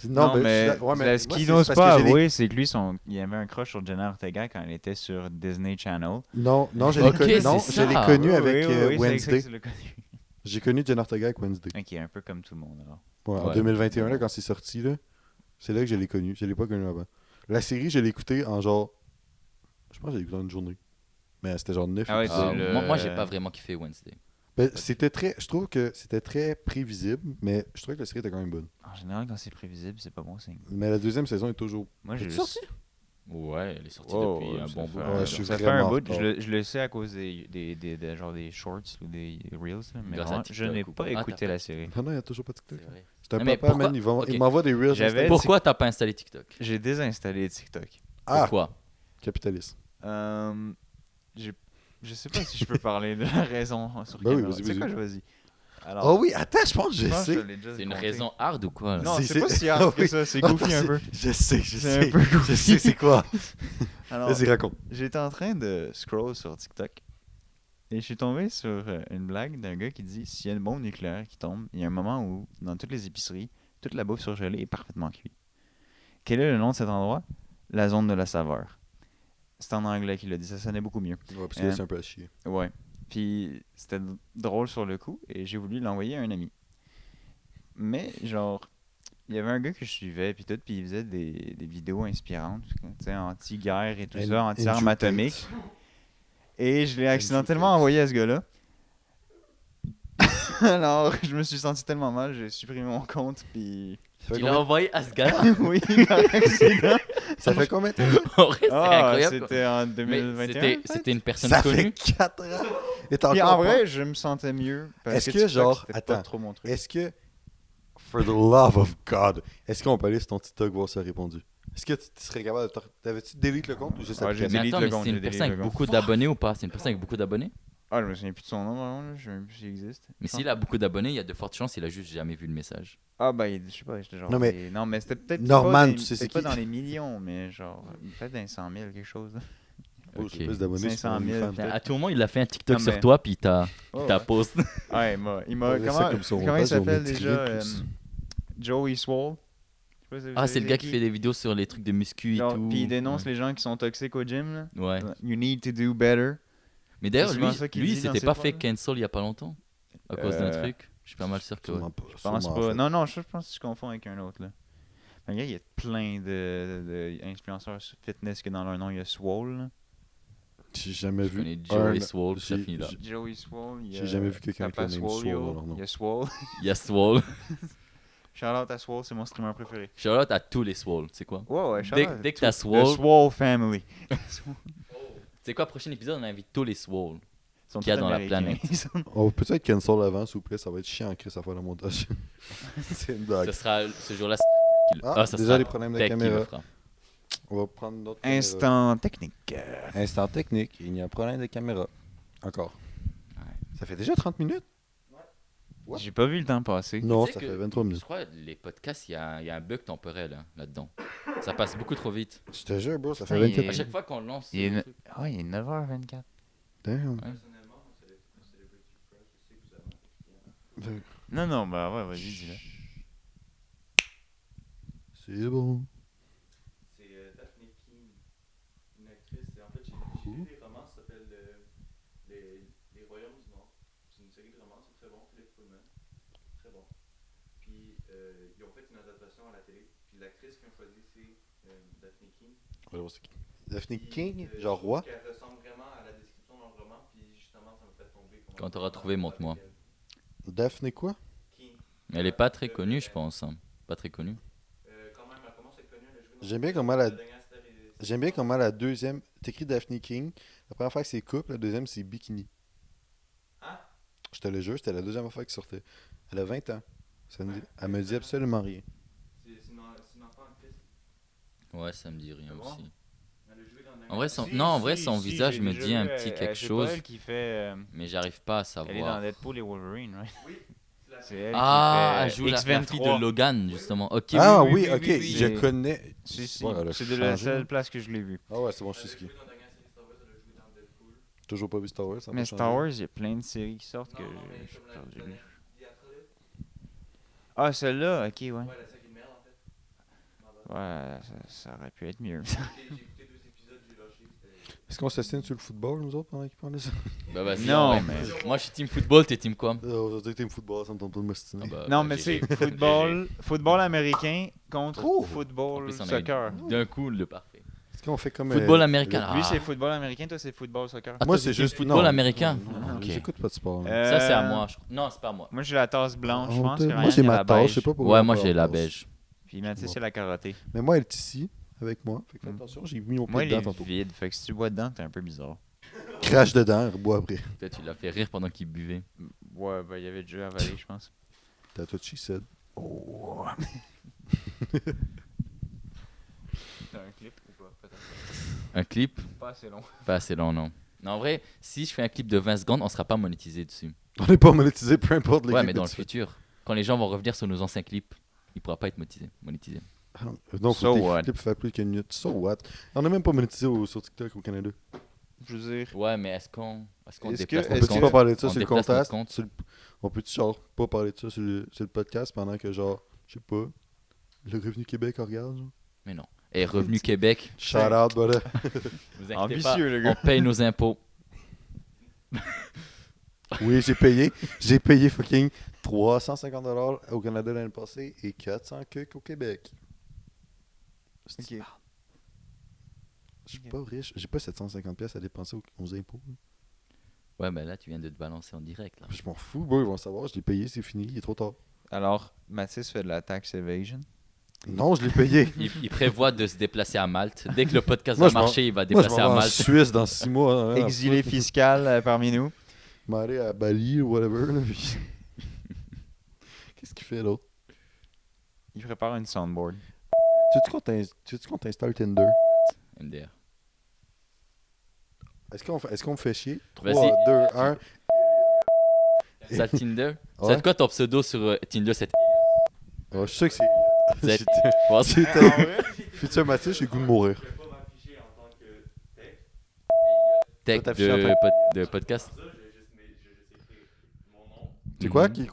Non, ben, mais, ouais, mais ce moi, qu'il c'est n'ose parce pas que j'ai les- avouer, c'est que lui, il avait un crush sur Jenna Ortega quand elle était sur Disney Channel. Non, je Ok, l'ai connu, non, c'est je l'ai ça. connu Oui, avec oui, oui, c'est Wednesday. c'est le connu. J'ai connu Jenna Ortega avec Wednesday. Ok, un peu comme tout le monde alors. Ouais, en Ouais. 2021, là, quand c'est sorti, là, c'est là que je l'ai connu. Je l'ai pas connu avant. La série, je l'ai écoutée en genre. Je pense que je l'ai écoutée en une journée. Mais c'était genre 9 Ah ouais, épisodes. c'est le- Moi, j'ai pas vraiment kiffé Wednesday. Ben, c'était très. Je trouve que c'était très prévisible, mais je trouvais que la série était quand même bonne. En général, quand c'est prévisible, c'est pas bon signe. Mais la deuxième saison est toujours. Moi, j'ai Es-tu juste... sorti? Ouais, elle est sortie Oh, depuis un ça bon fait- bout. Ouais, je suis ça fait vraiment un bout. en retard. Je le sais à cause genre des shorts ou des reels. là, mais Grâce à vraiment, je TikTok n'ai ou pas quoi. Ah, écouté t'as la pas- série. Non, il n'y a toujours pas TikTok. C'est vrai. C'est un Non, mais papa, pourquoi- man. Ok. Il m'envoie des reels. J'avais- Insta- Pourquoi t'as pas installé TikTok? J'ai désinstallé TikTok. Ah, Pourquoi? capitaliste. Je sais pas si je peux parler de la raison sur Ben oui, caméra. vas-y, C'est quoi, vas-y. vas-y. Alors, Oh oui, attends, je pense que je je pense que sais. je l'ai déjà C'est une compté. raison hard ou quoi? là? Non, C'est- c'est pas si hard Ah que oui. ça. C'est goofy un peu. Je sais, C'est un peu goofy. Je sais, c'est quoi. Alors, Vas-y, raconte. j'étais en train de scroll sur TikTok et je suis tombé sur une blague d'un gars qui dit s'il y a une bombe nucléaire qui tombe, il y a un moment où, dans toutes les épiceries, toute la bouffe surgelée est parfaitement cuite. Quel est le nom de cet endroit? La zone de la saveur. C'est en anglais qu'il l'a dit, ça sonnait beaucoup mieux. Ouais, parce que là, c'est un peu à chier. Ouais. Puis c'était drôle sur le coup et j'ai voulu l'envoyer à un ami. Mais genre, il y avait un gars que je suivais puis tout, puis il faisait des vidéos inspirantes, tu sais, anti-guerre et tout ça, anti-armes atomiques. Et je l'ai accidentellement envoyé à ce gars-là. Alors, je me suis senti tellement mal, j'ai supprimé mon compte, puis... Tu l'as envoyé à ce gars-là? oui, par accident. Ça fait combien de temps? En vrai, c'est Ah, incroyable. c'était en Mais 2021. c'était une personne Ça connue. fait 4 ans. Et t'as Puis encore en pas- vrai, je me sentais mieux. Parce Est-ce que, TikTok, genre, c'était pas attends, trop mon truc. Est-ce que, for the love of God, est-ce qu'on peut aller sur ton TikTok voir si ça a répondu? Est-ce que tu serais capable de... T'avais-tu delete le compte ou juste Ouais, la j'ai application? Mais delete attends, le mais compte, c'est une j'ai delete personne avec le compte. beaucoup d'abonnés ou pas? C'est une personne avec beaucoup d'abonnés? Ah, je me souviens plus de son nom, vraiment, là. Je sais même plus s'il existe. Mais s'il a beaucoup d'abonnés, il y a de fortes chances qu'il a juste jamais vu le message. Ah, bah, je sais pas, j'étais genre. Non, mais- Non, mais c'était peut-être. Norman, pas des- tu sais c'est peut-être pas qui? dans les millions, mais genre. Peut-être dans les 100 000, quelque chose. là. Oh, Ok. j'ai plus d'abonnés sur 500 000, OnlyFans, putain. peut-être. À tout moment, il a fait un TikTok Non, sur mais- toi, puis t'as Oh, t'as ouais. post. Ouais, il m'a. On laisse ça comme ça, on Comment il passe, on s'appelle met déjà tiré plus. Joey Swole. Je sais pas si vous Ah, savez c'est le gars qui qui. fait des vidéos sur les trucs de muscu et Genre, tout. Puis il dénonce Ouais. les gens qui sont toxiques au gym, là. Ouais. You need to do better. Mais d'ailleurs, C'est lui, souvent ça qu'il dit dans s'était ses pas posts, fait là. cancel il y a pas longtemps. À cause d'un Euh, truc. Je suis pas mal sûr que. ouais. Sûrement pas. Je pense sûrement, pas. en fait. Non, je pense que je confonds avec un autre, là. Mais regarde, il y a plein de influenceurs fitness que dans leur nom, il y a Swole, là. J'ai jamais Je vu. connais Joey un- Swole, ça j'ai- finit là. Joey Swole, il y a J'ai jamais vu quelqu'un avec Papa le name Swole Swolio, dans leur nom. il y a Swole. Il y a Swole. Shout-out à Swole, c'est mon streamer préféré. Shout-out à tous les Swole, tu sais quoi? Ouais, ouais, Dès, shout-out. dès que t'as The Swole, Swole Family. c'est quoi, prochain épisode, on invite tous les Swole. Ils sont Qu'il y a tous dans la américains. planète. Ils sont- On peut peut-être cancel avant, s'il vous plaît. Ça va être chiant, Chris, à faire le montage. C'est une blague. Ce sera ce jour-là. Ah, ça déjà sera les problèmes de Tech qui le caméra. fera. On va prendre notre caméra. Instant technique. Instant technique. Il y a un problème de caméra. Encore. Ça fait déjà 30 minutes? What? J'ai pas vu le temps passer. Non, Tu sais ça que fait 23 Je minutes. crois que les podcasts, il y a un bug temporel là-dedans. Ça passe beaucoup trop vite. Je te jure, bro, ça fait Putain, 24 À Et- chaque fois qu'on le lance, Il est, le ne- truc- Ah, il est 9h24. Damn. Personnellement, moi, c'est le Celebrity Crush. Je sais que vous avez un client. Non, non, bah ouais, vas-y, dis-le. C'est bon. C'est Daphne Keane, une actrice. En fait, j'ai lu des romans, ça s'appelle Les Royaumes du Nord. C'est une série de romans, c'est très bon. Philip Pullman, très bon. Puis ils ont fait une adaptation à la télé. Puis l'actrice qu'ils ont choisie, c'est Daphne Keane. Alors, c'est qui? Daphne Puis, King, je genre trouve roi. qu'elle ressemble vraiment à la description dans le roman. Puis justement, ça me fait tomber. Quand t'auras trouvé, montre-moi. Daphne quoi? Keane. Elle est pas très connue, je pense. Hein. Pas très connue. Quand même, elle commence à être connue. Elle a joué dans J'aime bien comment la... la dernière série- J'aime bien comment la deuxième... T'écris Daphne King. La première fois que c'est couple, la deuxième c'est bikini. Hein? Je te le jure, c'était la deuxième fois qu'il sortait. Elle a 20 ans. Elle me dit absolument rien. C'est une enfant actrice. Ouais, ça me dit rien C'est bon? aussi. Elle a joué dans la En vrai, dernière- non, en vrai, son visage me dit un petit quelque C'est chose. pas elle qui fait. Mais j'arrive pas à Elle est dans savoir. Deadpool et Wolverine, right? Oui, c'est la C'est elle Ah, elle qui fait joue la fille X23. de Logan, justement. Ok, Ah oui, oui, oui, ok, oui, oui. je connais. Si, si. Ouais, elle a C'est de la changé, seule hein. place que je l'ai vu. Ah ouais, c'est bon, je Elle sais a ce qui. joué dans la dernière série Star Wars, elle a joué dans Deadpool. Toujours pas vu Star Wars, ça a Mais pas Star changé. Wars, il y a plein de séries qui sortent que Non, non, mais j'ai comme la perdu. dernière Diatrolite. Ah, celle-là, ok, ouais. Ouais, la série de merde en fait. Ma bad. Ouais, ça aurait pu être mieux. J'ai écouté 2 épisodes, j'ai lâché. c'était- Est-ce qu'on s'assine sur le football, nous autres, pendant qu'ils parlaient ça? Bah vas-y, Non, ouais. mais- Moi, je suis team football, t'es team quoi? Aujourd'hui, t'es football, ça me tente pas de m'ostiner. Ah bah, Non, bah, mais GG. c'est football américain contre Oh! En football plus, on a eu soccer. d'un coup le parfait. Est-ce qu'on fait comme. Football américain. Lui, Ah. c'est football américain, toi, c'est football soccer. Ah, Moi, toi, c'est team juste. football non, américain. non, Ok. J'écoute pas de sport. là. Ça, c'est à moi. Non, c'est pas à moi. Moi, j'ai la tasse blanche, je pense. que Moi, Ryan, j'ai il a ma la tasse, beige. je sais pas pourquoi. Ouais, moi, on j'ai la passe. beige. Puis Mathis, Bon. c'est la carottée. Mais moi, elle est ici, avec moi. Fait que fais Mm. attention, j'ai mis mon Moi, pied il est dedans tantôt. vide. Fait que si tu bois dedans, t'es un peu bizarre. Crache dedans, rebois après. Peut-être tu l'as fait rire pendant qu'il buvait. Ouais, ben, il y avait déjà avalé, je pense. T'as tout she said. Oh. T'as un clip ou pas? Peut-être Un clip? pas assez long. Pas assez long, non. Non, en vrai, si je fais un clip de 20 secondes, on sera pas monétisé dessus. On n'est pas monétisé, peu importe les Ouais, clips mais que dans le tu fais. futur, quand les gens vont revenir sur nos anciens clips, il pourra pas être monétisé. Non, So faut que what? tes clips fassent plus qu'une minute. So what? On n'est même pas monétisé sur TikTok au Canada. Je veux dire, Ouais, mais est-ce qu'on Est-ce déplace que- On notre peut-tu compte? pas parler de ça On sur le déplace notre contest? compte. On peut-tu genre pas parler de ça sur le podcast pendant que genre, je sais pas, le Revenu Québec regarde genre? Mais non. Et Revenu Québec, Shout out, brother. vous inquiétez ambitieux, le pas, gars. on paye nos impôts. Oui, j'ai payé fucking 350$ au Canada l'année passée et 400 cucs au Québec. Ok. Je suis pas riche, j'ai pas 750$ à dépenser aux impôts. là. Ouais, mais là, tu viens de te balancer en direct. Là. Je m'en fous, bro, ils vont savoir, je l'ai payé, c'est fini, il est trop tard. Alors, Mathis fait de la tax evasion. Non, je l'ai payé. Il prévoit de se déplacer à Malte. Dès que le podcast Moi, va je m'en- marcher, il va Moi, je déplacer m'en à vais en Malte. Suisse dans 6 mois. hein, Exilé fiscal parmi nous. Je m'en aller à Bali ou whatever. Là, puis- Qu'est-ce qu'il fait l'autre? Il prépare une soundboard. Tu veux-tu qu'on t'installe Tinder? MDR. Est-ce qu'on me fait chier? 3, Vas-y. 2, 1. Ça, Tinder? Ouais. C'est quoi ton pseudo sur Tinder? C'est Oh, je sais que c'est. C'est- J'étais- Bon, C'était- Futur Mathieu, j'ai le goût de mourir. Je vais pas m'afficher en tant que tech. tech Toi, t'affiches en de podcast. Ça, je vais juste écrire mon nom. C'est quoi Mhm. qui.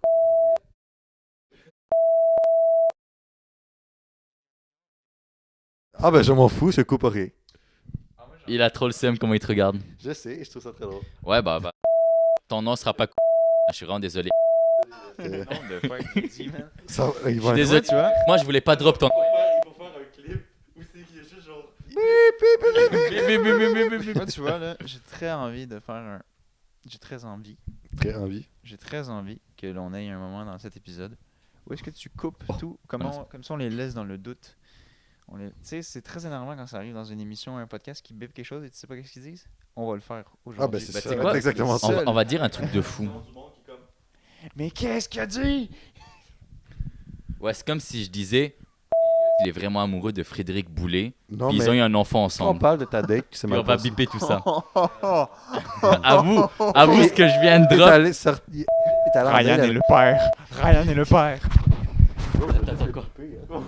Ah ben je m'en fous, je coupe rien. Il a trop le seum comment il te regarde. Je sais, je trouve ça très drôle. Ouais, bah. Ton nom sera pas. Je suis vraiment désolé. Euh, Non, de quoi qu'il dit, man. ça, ils Je vont suis désolé, tu vois. Moi, je voulais pas drop ton. Il faut faire un clip où c'est qu'il y a juste genre. Moi, tu vois, là, j'ai très envie de faire un... J'ai très envie que l'on ait un moment dans cet épisode où est-ce que tu coupes tout, comme ça on les laisse dans le doute. Tu sais, c'est très énervant quand ça arrive dans une émission, un podcast qui bip quelque chose et tu sais pas qu'est-ce qu'ils disent. On va le faire aujourd'hui. Ah ben c'est Bah, ça, tu sais va quoi? être exactement ça. On va dire un truc de fou. Du monde qui comme. Mais qu'est-ce qu'il a dit? Ouais, c'est comme si je disais. il est vraiment amoureux de Frédéric Boulet. Non, Puis ils mais ont eu un enfant on ensemble. parle de ta date qui s'est Puis mal on va passée. biper tout ça. Avoue ce que je viens de Il est drop. allé sortir. Il est allé en Ryan date est le père. Ryan est le père. Attends, quoi?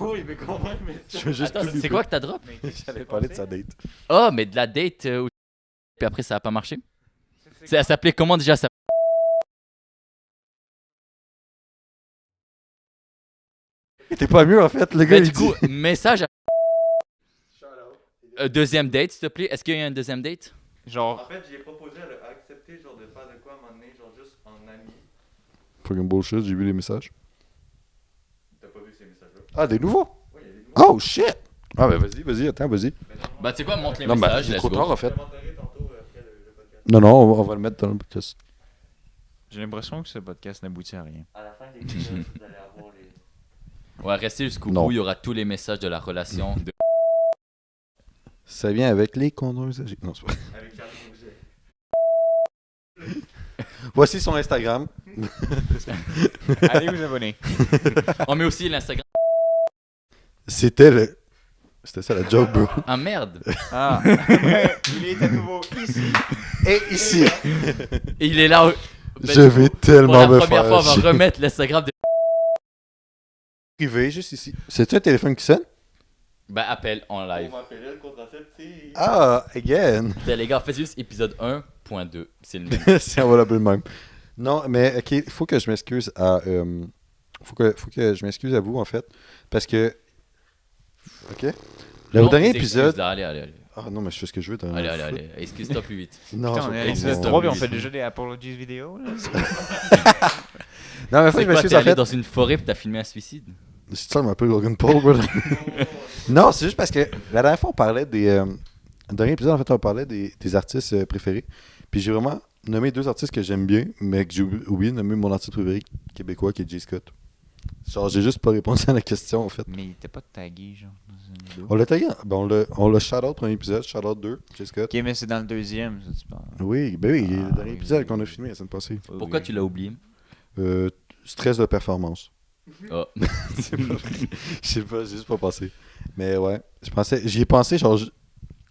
Oui, mais quand même. Mais Je veux juste Attends, plus c'est quoi que t'as drop? J'allais parler de sa date. Oh, mais de la date. Puis après, ça a pas marché. Elle s'appelait comment déjà ça? T'es pas mieux en fait, le gars Ben, il du coup, dit. message à... deuxième date, s'il te plaît. Est-ce qu'il y a eu un deuxième date? Genre, En fait, j'ai proposé, elle a accepté genre de faire de quoi à un moment donné, genre juste en ami. Fucking bullshit, j'ai vu les messages. T'as pas vu ces messages-là? Ah, des nouveaux? Oui, il y a des nouveaux. Oh shit! Ah, ben vas-y, attends, vas-y. Bah, tu sais quoi, montre les Non, ben, messages. c'est Let's trop go. tard en fait. Je te montrerai tantôt après le podcast. Non, on va le mettre dans le podcast. j'ai l'impression que ce podcast n'aboutit à rien. À la fin de l'épisode, vous allez avoir les. Ouais, restez jusqu'au Non. bout. Il y aura tous les messages de la relation. Ça vient avec les condoms usagés. Non, c'est pas. Avec Charles Bourget. Voici son Instagram. Allez vous abonner. On met aussi l'Instagram. C'était ça la joke, bro. Ah merde! Ah, il est à nouveau ici. Et ici, Et il est là. je vais Pour tellement la me première faire fois, on va chier. remettre l'Instagram de. Privé, juste ici. C'est-tu un téléphone qui sonne? Ben, appel en live. On m'appelait le contraceptif. Ah, again. Putain, les gars, faites juste épisode 1.2. C'est le même. C'est enveloppé le même. Non, mais ok, il faut que je m'excuse à. Faut que je m'excuse à vous, en fait. Parce que. Ok? Le Non, dernier tes épisode. excuses, là, allez. Ah non, mais je fais ce que je veux. Allez. Excuse-toi plus vite. Non, Putain, on je est à vais pas- l'épisode 3 puis on fait déjà des apologies vidéo. Là. Non, mais faut que C'est je quoi, m'excuse t'es en allé fait. dans une forêt pis t'as filmé un suicide? C'est ça, un peu Logan Paul, bro. Non, c'est juste parce que la dernière fois, on parlait des. Le dernier épisode, en fait, on parlait des artistes préférés. Puis j'ai vraiment nommé 2 artistes que j'aime bien, mais que j'ai oublié de nommer mon artiste préféré québécois qui est Jay Scott. Genre, j'ai juste pas répondu à la question, en fait. Mais il était pas tagué, genre, dans une vidéo. On l'a tagué, ben on l'a shout-out premier épisode, shout-out 2, Jay Scott. Ok, mais c'est dans le deuxième, ça, tu parles. Oui, ben oui, le Ah, dernier oui, épisode oui, qu'on a oui. filmé la semaine passée. Pourquoi tu l'as oublié? Stress de performance. Oh. C'est pas vrai. Je sais pas, j'ai juste pas pensé. Mais ouais, j'y ai pensé, genre,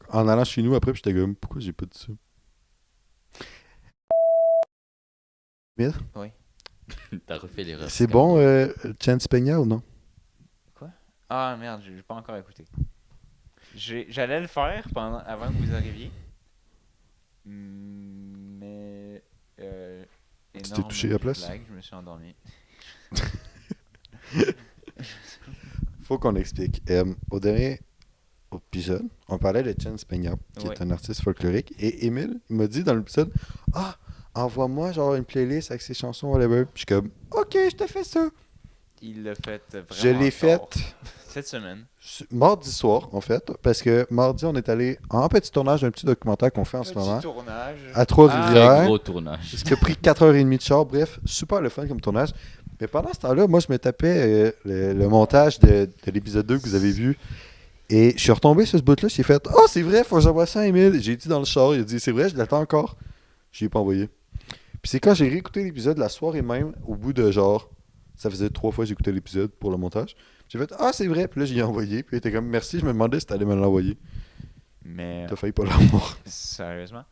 en allant chez nous après, puis j'étais comme, pourquoi j'ai pas dit ça? T'as refait l'erreur. C'est bon, Chance Peña ou non? Ah merde, j'ai pas encore écouté. J'allais le faire avant que vous arriviez. Mais. Tu t'es touché à la place? Lag, je me suis endormi. Faut qu'on explique. Au dernier épisode, on parlait de Chance Peña, qui Ouais. est un artiste folklorique. Et Émile, il m'a dit dans l'épisode, ah, envoie-moi genre une playlist avec ses chansons, whatever. Puis je suis comme, ok, je te fais ça. Il l'a fait vraiment. Je l'ai tard. faite Cette semaine. mardi soir, en fait, parce que mardi, on est allé en petit tournage d'un petit documentaire qu'on fait en ce Petit moment tournage. à Trois-Rivières. Très gros tournage. Ce qui a pris 4h30 de char, bref, super le fun comme tournage. Mais pendant ce temps-là, moi, je me tapais le montage de l'épisode 2 que vous avez vu. Et je suis retombé sur ce bout-là, j'ai fait « Oh, c'est vrai, faut que j'envoie ça à Emile. » J'ai dit dans le char, il a dit « C'est vrai, je l'attends encore. » Je lui ai pas envoyé. Puis c'est quand j'ai réécouté l'épisode la soirée même, au bout de genre, ça faisait 3 fois que j'écoutais l'épisode pour le montage. J'ai fait « Ah, c'est vrai. » Puis là, j'ai envoyé. Puis il était comme « Merci, je me demandais si t'allais me l'envoyer. Mais. T'as failli pas l'avoir. Sérieusement.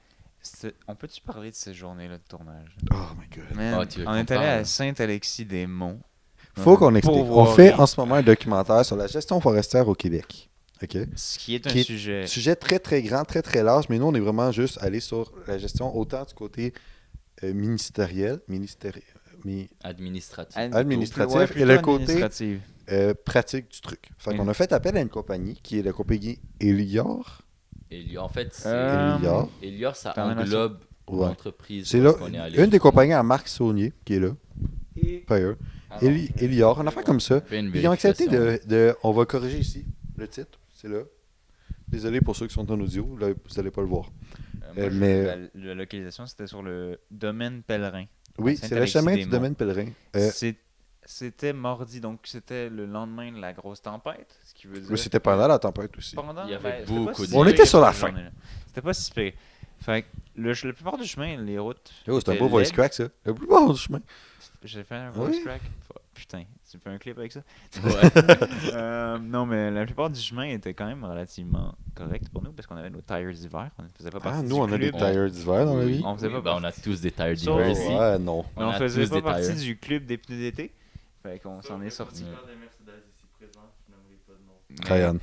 On peut-tu parler de cette journée-là de tournage? Oh my God. Man, Ah, tu veux on qu'on est allé à parle? Saint-Alexis-des-Monts. Faut qu'on explique. On Pourvoirie. fait en ce moment un documentaire sur la gestion forestière au Québec. OK? Ce qui est un Qui est- sujet. Sujet très très grand, très très large, mais nous on est vraiment juste allé sur la gestion autant du côté ministériel, Administratif. administratif Ouais, et plutôt le côté administratif. pratique du truc. Fait Oui. qu'on a fait appel à une compagnie qui est la compagnie Elior. En fait, Elior. Elior, ça T'en as englobe Ouais. l'entreprise. C'est où là est-ce qu'on est allé, une des justement. compagnies à Marc Saunier qui est là. Pas eux. Ah non, Elior, une affaire comme ça. fais une Ils ont accepté vérification. on va corriger ici le titre, c'est là. Désolé pour ceux qui sont en audio, là, vous allez pas le voir. Moi, mais- la localisation, c'était sur le domaine Pèlerin. Oui, c'est le chemin du Saint-Alexis-des-Monts. domaine pèlerin. C'était mardi, donc c'était le lendemain de la grosse tempête. Ce qui veut dire Oui, c'était pendant la tempête aussi. pendant, Il y avait c'était pas beaucoup si de- On pire était sur la cette fin. journée-là. C'était pas si pire. Fait que la plupart du chemin, les routes. Oh, c'est un étaient beau voice laides. crack ça. Le plus beau du chemin. J'ai fait un Oui. voice crack. Putain, Tu fais un clip avec ça? Ouais. Non, mais la plupart du chemin était quand même relativement correct pour nous parce qu'on avait nos tires d'hiver. On ne faisait pas partie Ah, du nous, on a des club. tires d'hiver dans la vie. On faisait pas on a partie. tous des tires Sauf- d'hiver ici. Ouais, non. Mais on a faisait tous pas des partie tires. du club des pneus d'été. Fait qu'on s'en est sorti. Ouais. Des Mercedes ici présents, je n'aimerais pas de nom.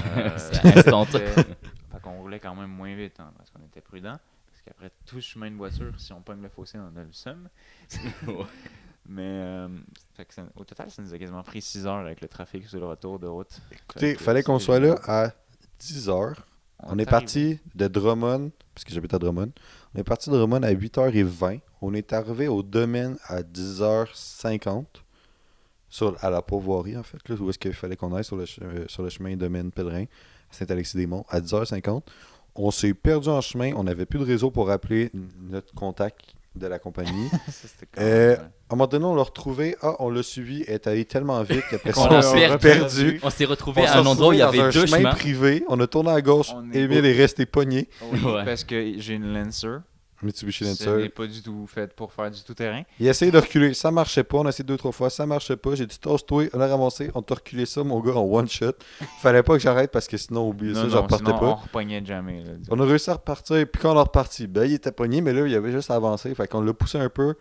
Cayenne. C'est instant. Fait qu'on roulait quand même moins vite hein, parce qu'on était prudent. Parce qu'après tout chemin de voiture, si on pogne le fossé, on a le seum. Mais fait que au total, ça nous a quasiment pris 6 heures avec le trafic sur le retour de route. Écoutez, Fait que fallait qu'on c'était soit là génial. à 10h. On est arrivé. parti de Drummond, parce que j'habite à Drummond. On est parti de Drummond à 8h20. On est arrivé au domaine à 10h50. À la Pauvoirie, en fait, là, où est-ce qu'il fallait qu'on aille sur le chemin domaine pèlerin à Saint-Alexis-des-Monts à 10h50. On s'est perdu en chemin. On n'avait plus de réseau pour appeler notre contact de la compagnie. Ça, c'était quand même, À un moment donné, on l'a retrouvé. Ah, on l'a suivi. Elle est allée tellement vite qu'après ça, Qu'on on l'a s'est perdu. On s'est retrouvé On à s'est un endroit où il y retrouvé avait dans un deux chemin chemins. privé. On a tourné à gauche. On est Émile est resté pogné. Oui, Ouais. parce que j'ai une Lancer. Mitsubishi Ce Lancer. n'est pas du tout fait pour faire du tout-terrain. Il a essayé de reculer. Ça marchait pas. On a essayé 2-3 fois. Ça marchait pas. J'ai dit, tasse-toi. On a ramassé. On t'a reculé ça, mon gars, en one shot. Fallait pas que j'arrête parce que sinon, oublie ça, je repartais sinon, on pas. repognait jamais. Là, On a réussi à repartir. Puis quand on a reparti, ben, il était pogné, mais là, il avait juste avancé. Fait qu'on l'a poussé un peu.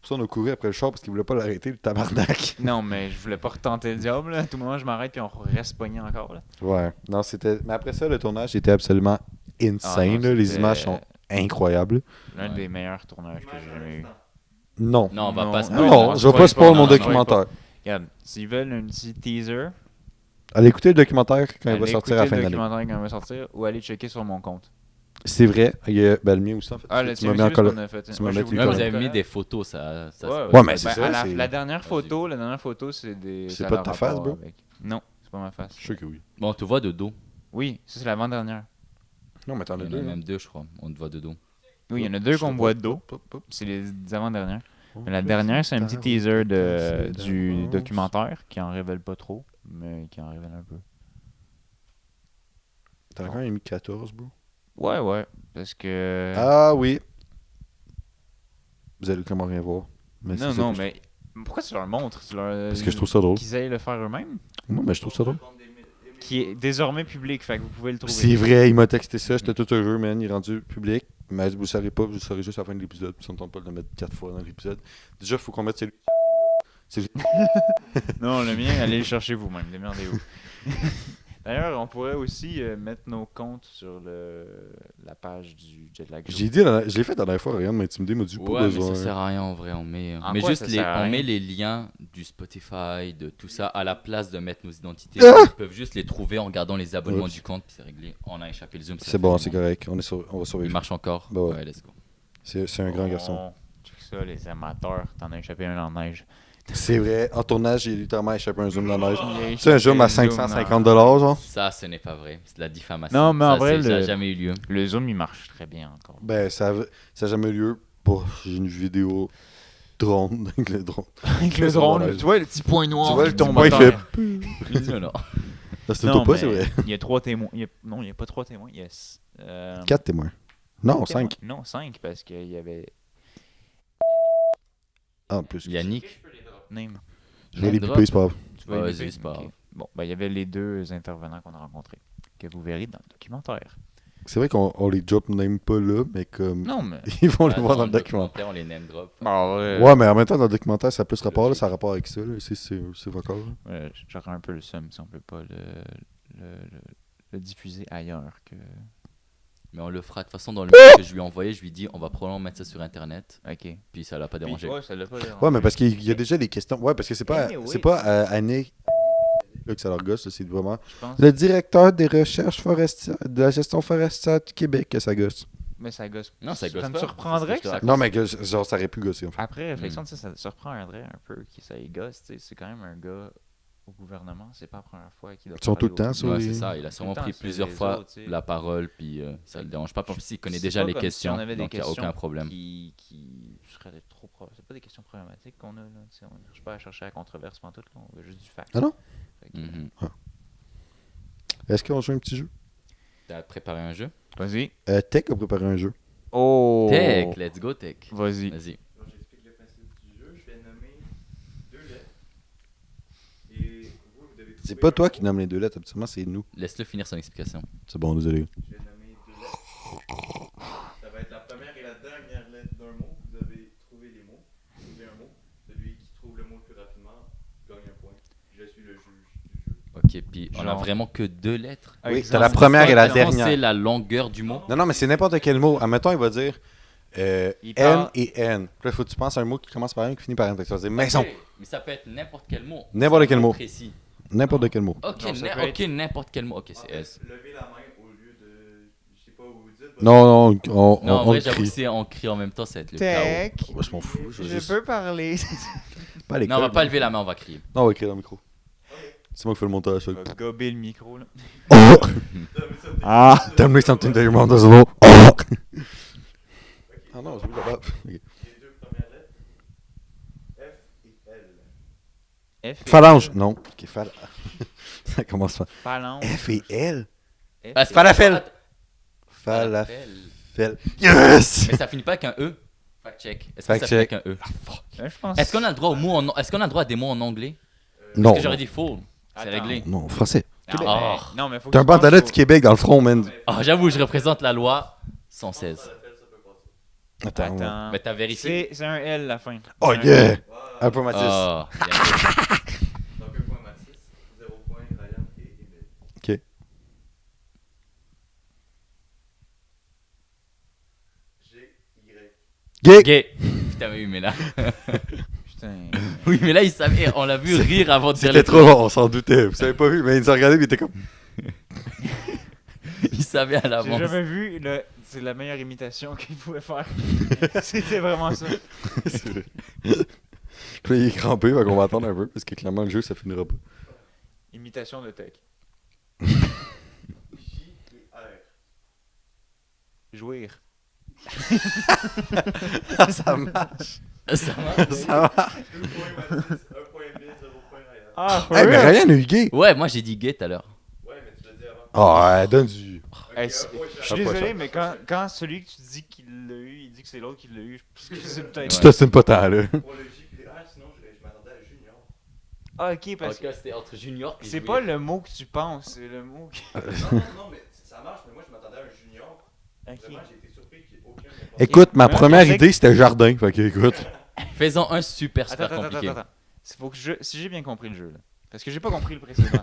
Pour ça, on a couru après le char parce qu'il voulait pas l'arrêter, le tabarnak. Non, mais je voulais pas retenter le diable. Là. À tout moment, je m'arrête puis on reste pogné encore. Là. Ouais. Non, c'était. Mais après ça, le tournage était absolument insane. Ah, non, là. Les c'était images sont incroyables. L'un Ouais. des meilleurs tournages que j'ai jamais eu. Non. Non, on va Non, pas non, spoiler. Non, je vais pas spoiler mon documentaire. Regarde, s'ils veulent un petit teaser, Allez écouter le documentaire quand il va allez sortir à la fin écouter de le l'année. documentaire quand il va sortir ou allez checker sur mon compte. C'est vrai. Il y a ben, le mien aussi, en fait. Ah, le tu m'as tien mis en aussi, colère. parce qu'on a fait. tu Moi, m'as j'ai mis voulu les Ouais, vous faire avez une mis collab. des photos, ça se Ouais, peut. mais c'est Ben, ça, la c'est- dernière Vas-y. photo, c'est des. C'est ça a pas leur ta face, rapport bro? avec. Non, c'est pas ma face. Je suis sûr que oui. Bon, on te voit de dos. Oui, ça c'est l'avant-dernière. Non, mais t'en Il as y en a deux. même deux, je crois. On te voit de dos. Oui, il y en a deux qu'on voit de dos. C'est les avant-dernières. Mais la dernière, c'est un petit teaser du documentaire qui en révèle pas trop, mais qui en révèle un peu. T'as quand même mis 14, bro. Ouais, parce que. Ah oui. Vous allez comment rien voir. Mais c'est non, ça non, que je- mais pourquoi tu leur montres Parce que je trouve ça drôle. Qu'ils aillent le faire eux-mêmes, Non, mais je trouve ça drôle. qui est désormais public, fait que vous pouvez le trouver. C'est vrai, il m'a texté ça. J'étais tout heureux, man. Il est rendu public. Mais vous ne saurez pas, vous le saurez juste à la fin de l'épisode. Ça ne tente pas de le mettre 4 fois dans l'épisode. Déjà, il faut qu'on mette celui. C'est- Non, le mien, allez le chercher vous-même, démerdez-vous. D'ailleurs, on pourrait aussi mettre nos comptes sur la page du Jetlag Show. J'ai dit, je l'ai fait la dernière fois, rien de m'intimider, m'a dit pas Ouais, mais besoin. ça sert à rien en vrai. On met, En mais quoi juste ça sert à on rien? met les liens du Spotify, de tout ça, à la place de mettre nos identités. Ah! Ils peuvent juste les trouver en regardant les abonnements Oups. du compte, puis c'est réglé. On a échappé le zoom. C'est bon, c'est correct. On va Il survivre. marche encore. Bah ouais. Ouais, let's go. C'est un grand garçon. Oh, check ça, les amateurs. T'en as échappé un en neige. C'est vrai. En tournage, j'ai littéralement échappé un zoom dans la neige. Il a C'est un échappé zoom à le zoom 550 dans- genre. Ça, ce n'est pas vrai. C'est de la diffamation. Non, mais en Ça, vrai, ça n'a le- jamais eu lieu. Le zoom, il marche très bien encore. Ben, ça n'a jamais eu lieu. Bon, j'ai une vidéo drone avec le drone. Avec le Ça, drone, c'est tu vois le petit point noir Tu vois, qui le petit tombe point à qui terre. non, non. Ça se Non, tourne pas, mais c'est vrai. Il y a 3 témoins. Non, il n'y a pas 3 témoins. Yes. 4 témoins. Non, 5. Non, 5 parce qu'il y avait. Ah, en plus. Yannick. Name. Je vais les Drop. biper, c'est pas grave. Tu vas Ouais, les vas-y, biper? c'est pas Ok. grave. Bon, ben, il y avait les deux intervenants qu'on a rencontrés, que vous verrez dans le documentaire. C'est vrai qu'on les drop name pas là, mais comme. Non, mais. Ils vont le Ah, voir dans le documentaire. On les name drop. Bon, Ouais, mais en même temps, dans le documentaire, ça a plus rapport, là, ça a rapport avec ça, là. C'est vocal, là. J'aurais un peu le seum si on peut pas le diffuser ailleurs que. Mais on le fera. De toute façon, dans le mail que je lui ai envoyé, je lui ai dit on va probablement mettre ça sur internet. Ok. Puis ça l'a pas dérangé. Ouais, ça l'a pas dérangé. Ouais, mais parce qu'il y a déjà des questions. Ouais, parce que c'est pas, Anyway. c'est pas Annick là, que ça leur gosse, là, c'est vraiment Je pense. le directeur des recherches forestières, de la gestion forestière du Québec que ça gosse. Mais ça gosse. Non, ça gosse Ça me pas. surprendrait C'est que ce ça. que je te Non, mais que, genre, ça aurait pu gosser, en fait. Après réflexion, tu sais, ça surprendrait un peu que ça y gosse. Tu sais, c'est quand même un gars au gouvernement. C'est pas la première fois qu'il doit. Ils sont tout le parler temps au- sur Ouais, les- c'est ça. Il a sûrement Tout le temps, pris c'est plusieurs les fois autres, tu sais. la parole, puis ça le dérange pas. Parce qu'il connaît C'est déjà pas les comme si questions, on avait des donc il n'y a questions aucun problème. qui seraient trop c'est pas des questions problématiques qu'on a là, tu sais, on ne cherche pas à chercher la controverse pendant tout, là, on veut juste du fact. Ah non? Fait que- Mhm. Est-ce qu'on joue un petit jeu? T'as préparé un jeu? Vas-y. Tech a préparé un jeu. Oh. Tech, let's go Tech. Vas-y. Vas-y. Donc, j'explique le principe du jeu. Je vais nommer 2 lettres. C'est pas toi qui nomme les deux lettres, habituellement, c'est nous. Laisse-le finir son explication. C'est bon, désolé. Je vais nommer 2 lettres. Ça va être la première et la dernière lettre d'un mot. Vous avez trouvé les mots. Trouvé un mot. Celui qui trouve le mot le plus rapidement gagne un point. Je suis le juge du jeu. Ok, puis on a Genre. vraiment que 2 lettres. Oui, Exemple. t'as la première et la Est-ce qu'on dernière. sait la longueur du mot. Non, mais c'est n'importe quel mot. Admettons, il va dire Il N parle- et N. Puis là, il faut que tu penses à un mot qui commence par N et qui finit par N. Fait que ça va dire maison. Ok, mais ça peut être n'importe quel mot. N'importe C'est un quel mot. Précis. N'importe quel mot. Ok, Non, ça peut ok, n'importe quel mot. Ok, En c'est fait, S. levez la main au lieu de. Je sais pas où vous dites. Non, on Non, en vrai, j'avoue crie. que c'est on crie en même temps, ça va être le Tech, chaos. Moi, je m'en fous. Je, veux juste... peux parler. pas à l'école. Non, on va pas lever la main, on va crier. Non, on va écrire dans le micro. C'est moi qui fais le montage. On va gober le micro, là. Oh! Ah! Tell me something that your mom doesn't know. Oh! Ah non, j'ai vu la barbe. Ok. Les 2 premières lettres. F et L. F. Phalange. Non. Ok, ça commence par Phalange. F et L. F. Parce que- Falafel. Falafel. Falafel. Yes! Mais ça finit pas avec un E. Fact check. Est-ce que Fact ça finit check. avec un E? Ouais, je pense. Est-ce qu'on a le droit aux mots en... Est-ce qu'on a le droit à des mots en anglais? Non. Parce que j'aurais dit faux. C'est Attends. réglé. Non, français. Non, Ah. mais- non, mais faut que T'as un tu penses bandalet au- du Québec dans le front, man. Ah, j'avoue, je représente la loi 116. Falafel, ça peut passer. Attends. Attends. Mais t'as vérifié? C'est un L la fin. Oh C'est un yeah! L. Voilà. Un peu Mathis. Ah, bien. Donc 1 point Mathis, 0 point Ryan et Emile. Ok. G, Y. Gay! Gay. Putain, oui, mais là. Putain. Oui, mais là, il savait. On l'a vu rire avant de dire C'était le trop long, on s'en doutait. Vous savez pas vu, mais il nous a regardé, mais il était comme. Il savait à J'ai l'avance. jamais vu le. C'est la meilleure imitation qu'il pouvait faire. C'était vraiment ça. C'est vrai. Puis il est crampé, fait qu'on va attendre un peu, parce que clairement, le jeu, ça finira pas. Imitation de tech. J et R. Jouir. Ça marche. Ça va? Ça marche. 2 points Mathis, 1 point Emile, 0 point Ryan. Ah, Hey, mais Ryan a eu gay. Ouais, moi, j'ai dit gay tout à l'heure. Ouais, mais tu l'as dit avant. Oh, ouais, donne du. Ok, Hey, un c'est- point je chaque. suis pas désolé, cher. mais quand celui que tu dis qu'il l'a eu, il dit que c'est l'autre qui l'a eu, parce que c'est peut-être. Tu t'estimes pas tant, là. Pour le J et le R, sinon je m'attendais à Junior. Ah, ok, parce que c'était entre Junior et c'est pas le mot que tu penses, c'est le mot qui. Non, mais ça marche, mais moi je m'attendais à un Junior. Ok. Vraiment, j'ai été surpris qu'il n'y ait aucun. Écoute, ma Ouais, première je sais idée, c'était jardin. Fait que, écoute. Faisons un super Attends, compliqué. attends. Faut que si j'ai bien compris le jeu, là. Parce que j'ai pas compris le précédent.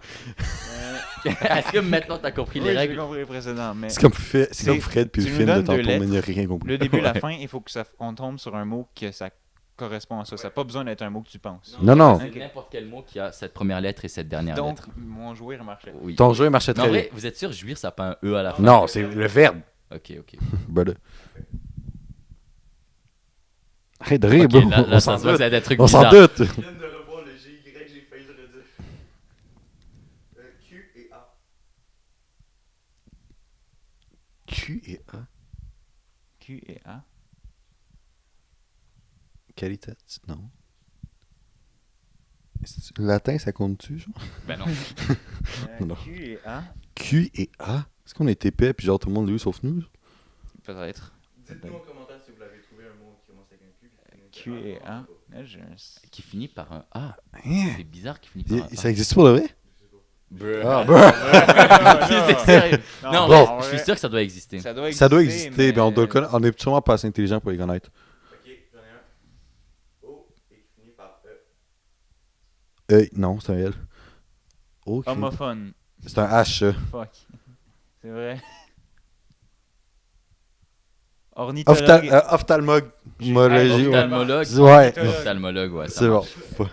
Est-ce que maintenant t'as compris les Oui, j'ai règles? compris le précédent, mais C'est comme Fred puis tu le nous film de donnes deux tantôt, mais il n'y a lettres. rien compris. le début et la Ouais. fin, il faut que qu'on tombe sur un mot que ça correspond à ça. Ça n'a pas besoin d'être un mot que tu penses. Non, non. C'est Ok. n'importe quel mot qui a cette première lettre et cette dernière Donc, lettre. mon joueur marchait. Oui. Ton jeu marchait Mais en très bien. vrai, vous êtes sûr, jouir, ça n'a pas un E à la fin? Non, c'est le verbe. Ok, ok. Ben là. Arrête de rire, Ok, bro. là, On ça s'en se voit que doute. ça va être des trucs On s'en bizarres. doute. Je viens de revoir le G, Y, j'ai failli le redire. Q et A. Q et A. Q et A. Qualité. Non. Est-ce- Latin, ça compte-tu, genre? Ben non. Non. Q et A, Q et A? Est-ce qu'on est épais puis genre tout le monde l'a eu sauf nous? peut-être. Dites-nous en commentaire si vous l'avez trouvé un mot qui commence avec un Q. Q et A. Là, j'ai un... Qui finit par un A. Hein? C'est bizarre qu'il finit par un A. Ça existe pour de vrai? Bruh. Ah, ben. C'est sérieux. Non, Bon. mais je suis sûr que ça doit exister. Ça doit exister. Ça doit exister, mais on doit le connaître. On est sûrement pas assez intelligent pour les connaître. Ok, j'en ai un. O et qui finit par E. Non, c'est un L. Ok. Homophone. C'est un H, ça. Fuck. C'est vrai. Ornithologue. Ophtalmologie. Ophtalmologue. Ouais. Ophtalmologue, ouais. ça C'est bon. marche.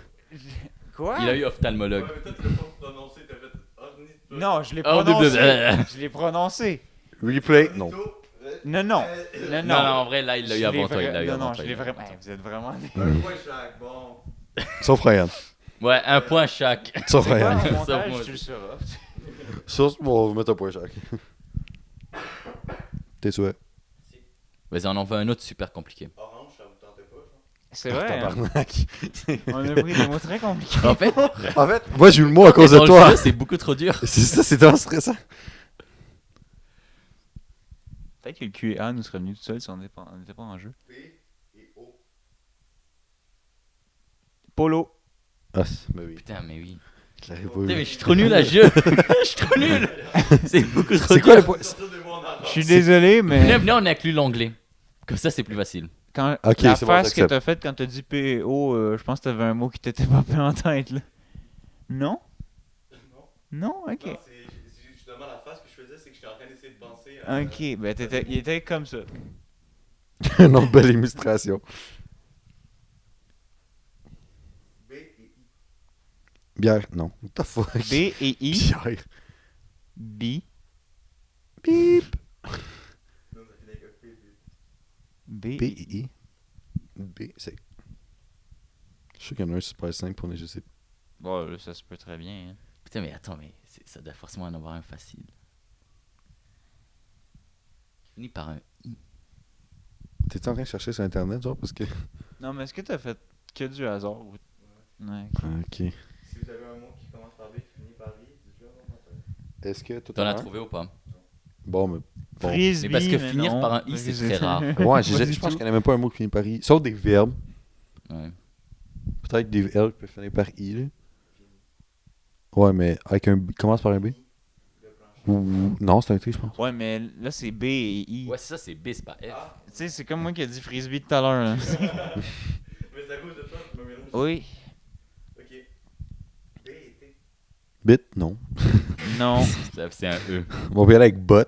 Quoi? Il a eu Ouais, ophtalmologue. mais toi, tu l'as pas prononcé, t'as fait ornithologue. Non, je l'ai Oh, prononcé. double- Je l'ai prononcé. Replay? Non. Non, non. Non, Non, non, en vrai, là, il l'a eu Je l'ai avant toi. Il l'a eu Non, avant non, toi. je il l'ai l'a eu vraiment. avant Hey, vous êtes vraiment. Un point chaque, bon. Sauf Ryan. toi. Ouais, un point chaque. Sauf C'est quoi, Ryan. en Sauf montage, moi. tu le sauras. Source, bon, on va mettre un point chaque. T'es souhait. Vas-y, on en veut un autre super compliqué. Orange, ça vous tentait pas, genre? C'est vrai. hein. Tabarnak. On a pris des mots très compliqués. En fait, En fait, moi j'ai eu le mot à cause de dans le toi. jeu, c'est beaucoup trop dur. C'est ça, c'est tellement stressant. Peut-être que le Q et A nous serait venu tout seul si on n'était pas en jeu. P et O. Polo. Ah, mais oui. Putain, mais oui. Je l'aurais pas Putain, mais eu. je suis trop nul à jeu. Je suis trop nul. C'est beaucoup trop C'est quoi le dur. point? Je suis désolé, mais Venez, on inclut l'anglais. Comme ça, c'est plus facile. quand Ok, la c'est bon, phrase que j'accepte. t'as faite quand t'as dit PO, je pense que t'avais un mot qui t'était pas en tête, là. Non? Non? Ok. Non, c'est justement la phase que je faisais, c'est que j'étais en train d'essayer de penser à. Ok, ben il était comme ça. Une autre belle illustration. B et I. Bière, non. What the fuck? B et I. Bière. B. Bip. Non, ça finit avec un P. B. B et I. B, c'est. Je sais qu'il y en a un super simple pour les je sais. Bon, là, ça se peut très bien. Hein. Putain, mais attends, mais ça doit forcément en avoir un facile. Qui finit par un I. T'es-tu en train de chercher sur internet, genre, parce que. Non, mais est-ce que t'as fait que du hasard? Ou... Ouais. Ok. Si vous avez un mot qui commence par B qui finit par I, dites-le en commentaire. Est-ce que tout T'en as trouvé ou pas? Bon, mais. Bon. Frisbee, Mais parce que finir non. par un I, c'est Frisbee. très rare. Ouais, Pas je pense du que je tout. connais même pas un mot qui finit par I. Sauf des verbes. Ouais. Peut-être des verbes qui peuvent finir par I, là. Ouais, mais avec un B. Commence par un B? Ou. Non, c'est un T, je pense. Ouais, mais là, c'est B et I. Ouais, c'est ça, c'est B, c'est pas F. Tu sais, c'est comme moi qui ai dit frisbee tout à l'heure. Là. Mais c'est à cause de toi que je me mélange. Oui. Ok. B et T. Bit? Non. Non. C'est un E. On va y aller avec bot.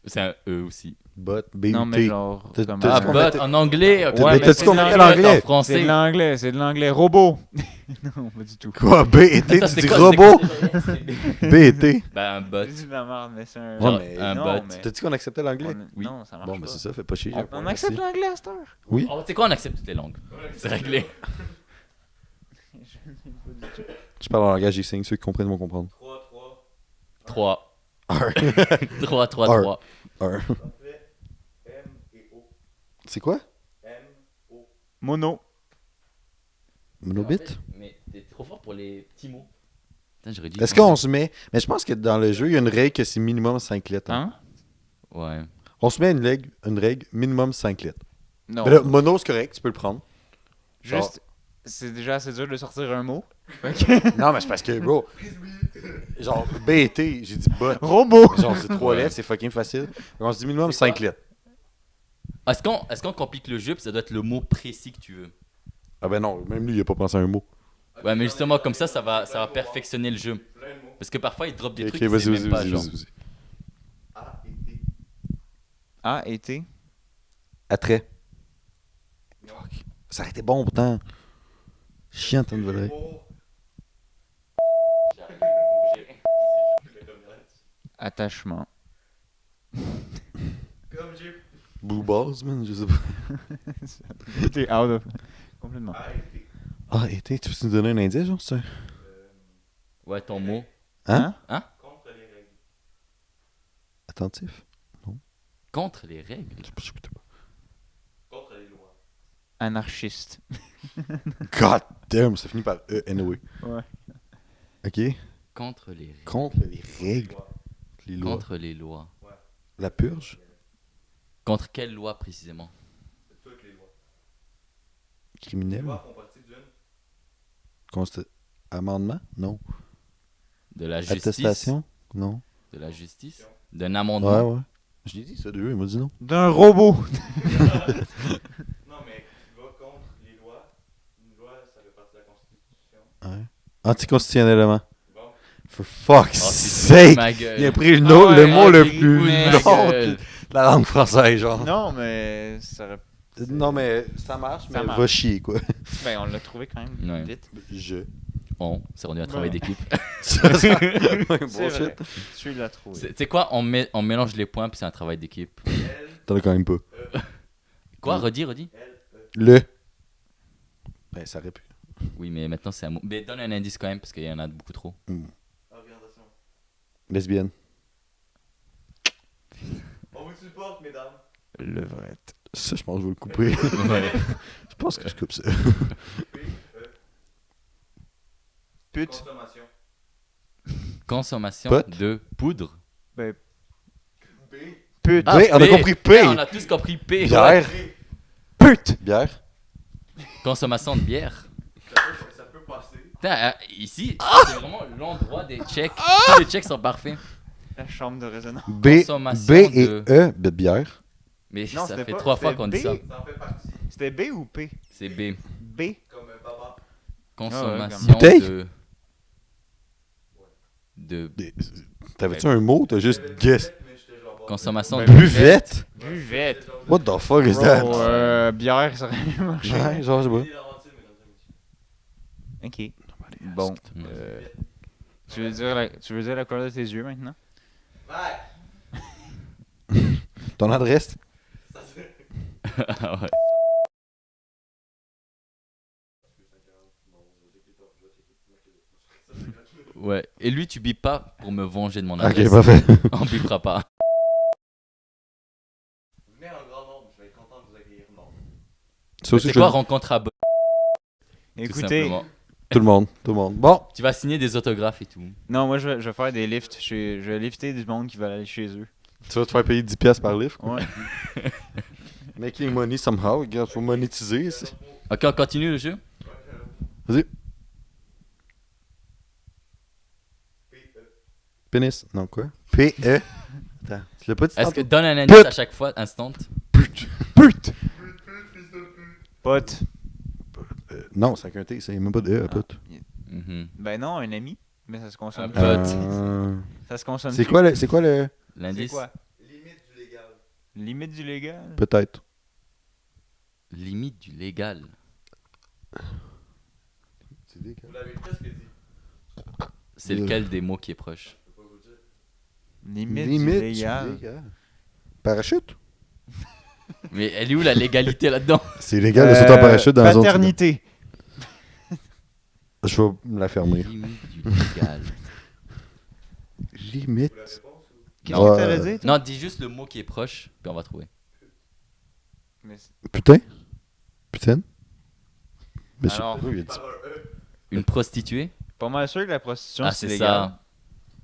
C'est un E aussi. Bot, B Non, ou mais T. genre. T'as- comme t'as Ah, dit un- qu'on but mettait- en anglais. ok. Ouais, mais mais t'as-tu c'est qu'on de mettait l'anglais. l'anglais? C'est français. de l'anglais, c'est de l'anglais. Robot. Non, pas du tout. Quoi? B et T? Attends, Tu c'est dis quoi, robot? c'est quoi? B et T? Ben, un J'ai bot. dit de la merde, mais c'est un. Ouais, mais- un non, bot. mais- T'as dit qu'on acceptait l'anglais? Oui. Non, ça marche Bon, pas. ben c'est ça, fais pas chier. On accepte l'anglais à cette heure. Oui? Oh, tu sais quoi, on accepte toutes les langues. C'est réglé. Je parle en langage des signes, ceux qui comprennent vont comprendre. 3, 3. 3. R. 3, 3, R. 3. R. Ça fait M et O. C'est quoi? M, O. Mono. Monobit? Mais t'es trop fort pour les petits mots. Putain, j'aurais dit. Est-ce qu'on se met... Mais je pense que dans le jeu, il y a une règle que c'est minimum 5 lettres. hein. Hein? Ouais. On se met une règle minimum 5 lettres. Non. Mais là, mono, c'est correct, tu peux le prendre. Juste, c'est déjà assez dur de sortir un mot. Non, mais c'est parce que, bro, genre, B et T, j'ai dit bot. Robot. Genre, c'est 3 lettres, c'est fucking facile. Donc, on se dit minimum C'est 5 quoi? lettres. Est-ce qu'on complique le jeu puis ça doit être le mot précis que tu veux? Ah ben non, même lui, il a pas pensé à un mot. Ouais, mais justement, comme ça va perfectionner le jeu. Parce que parfois, il drop des Ok, trucs vas-y, qu'il sait vas-y, même pas, vas-y, genre. vas-y. A et T. A et T. Attrait. Fuck. Ça aurait été bon pourtant. Chiant, ta nouvelle règle. O. Attachement. Comme j'ai. Blue balls, man, je sais pas. T'es out of. Complètement. A et T. Ah, et T, tu peux nous donner un indice, genre, c'est Ouais, ton mot. Hein? Contre les règles. Attentif? Contre les règles. Je sais pas. Contre les lois. Anarchiste. God damn, ça finit par E, anyway. Ouais. Ok. Contre les règles. Contre les règles. Les lois. Contre les lois. La purge. Contre quelle loi précisément? C'est toutes les lois. Les Criminel. lois font partie d'une. Amendement? Non. De la justice. Attestation? Non. De la justice. D'un amendement. Ouais, ouais. Je l'ai dit, ça, deux, il m'a dit non. D'un robot. Non, mais tu vas contre les lois. Une loi, ça fait partie de la Constitution. Ouais. Anticonstitutionnellement. Bon. For fuck's Oh, c'est sake! ma gueule. Il a pris le, Ah ouais, le mot le il plus ma long gueule. de la langue française, genre. Non, mais ça aurait... Non, mais ça marche, Ça mais marche. va chier, quoi. Ben, on l'a trouvé quand même Ouais. vite. Je. On s'est rendu à un travail Ouais. d'équipe. C'est Bullshit. vrai. Tu l'as trouvé. Tu sais quoi, on mélange les points puis c'est un travail d'équipe. T'en as quand même pas. Quoi, Mm. redis? Le. Ben, ça aurait pu. Oui, mais maintenant c'est un mot. Mais donne un indice quand même parce qu'il y en a beaucoup trop. Organisation. Lesbienne. On vous supporte, mesdames. Levrette. Ça, je pense que je vais le couper. Ouais. Je pense que je coupe ça. P, E. Pute. Consommation. Consommation Pot. de poudre. Ben, B. pute. Ah, Oui, on a P. compris P. Ouais, on a tous compris P. Bière. Pute. Bière. Consommation de bière. Ça peut passer. Putain, ici, c'est vraiment l'endroit des checks. Tous les checks sont parfaits. La chambre de résonance. B Consommation et de- E de bière. Mais Non, ça c'était fait pas- 3 fois c'était qu'on dit B. ça. Ça en fait partie. C'était B ou P? C'est B. B. Comme baba. Consommation Bouteille? de T'avais-tu un mot? T'as juste guess. Mais j'étais genre. consommation Ben, de Buvette? Buvette. What the fuck is that? Bro, bière, ça aurait mieux marché. Ouais, genre, je sais pas. Ok. Bon. Mm. Tu veux dire la couleur de tes yeux maintenant? Ton adresse? Ah ouais. Ouais. Et lui, tu bipes pas pour me venger de mon adresse. Ok, parfait. On bipera pas. Venez en grand nombre, je vais être content de vous accueillir. Non. Ça aussi, C'est je quoi le- rencontre à tout Écoutez, simplement. Tout le monde, tout le monde. Bon, Tu vas signer des autographes et tout. non, moi je vais faire des lifts. Je vais lifter du monde qui va aller chez eux. tu vas te faire payer 10 piastres par livre. Ouais. Making money somehow. Regarde, faut monétiser ici. Ok, on continue le jeu. Vas-y. Pénis. Non, quoi? P-E. Attends, tu l'as pas dit Est-ce que tantôt? donne un indice Pute. à chaque fois, instant? Pute. Pote. Non, c'est avec un T, c'est même pas de E, pute. Mhm. Ben non, un ami. Mais ça se consomme. Un plus. pote. Ça se consomme. C'est plus. quoi le. C'est quoi le. C'est L'indice? quoi? Limite du légal. Limite du légal. Peut-être. Limite du légal. Vous l'avez presque dit. C'est lequel des mots qui est proche? Je peux pas vous le dire. Limite, Limite du du légal. légal. Parachute? Mais elle est où la légalité là-dedans? C'est illégal de sauter en parachute dans la zone. Paternité. Je vais me la fermer. Limite du légal. Limite. Vous la réponse ou? Qu'est-ce Ouais. que t'allais dire? toi? Non, dis juste le mot qui est proche, puis on va trouver. Mais Putain? Putain? Mais je sais Alors, pas, il a dit- Une prostituée? pas mal sûr que la prostitution Ah, c'est c'est légal. ça.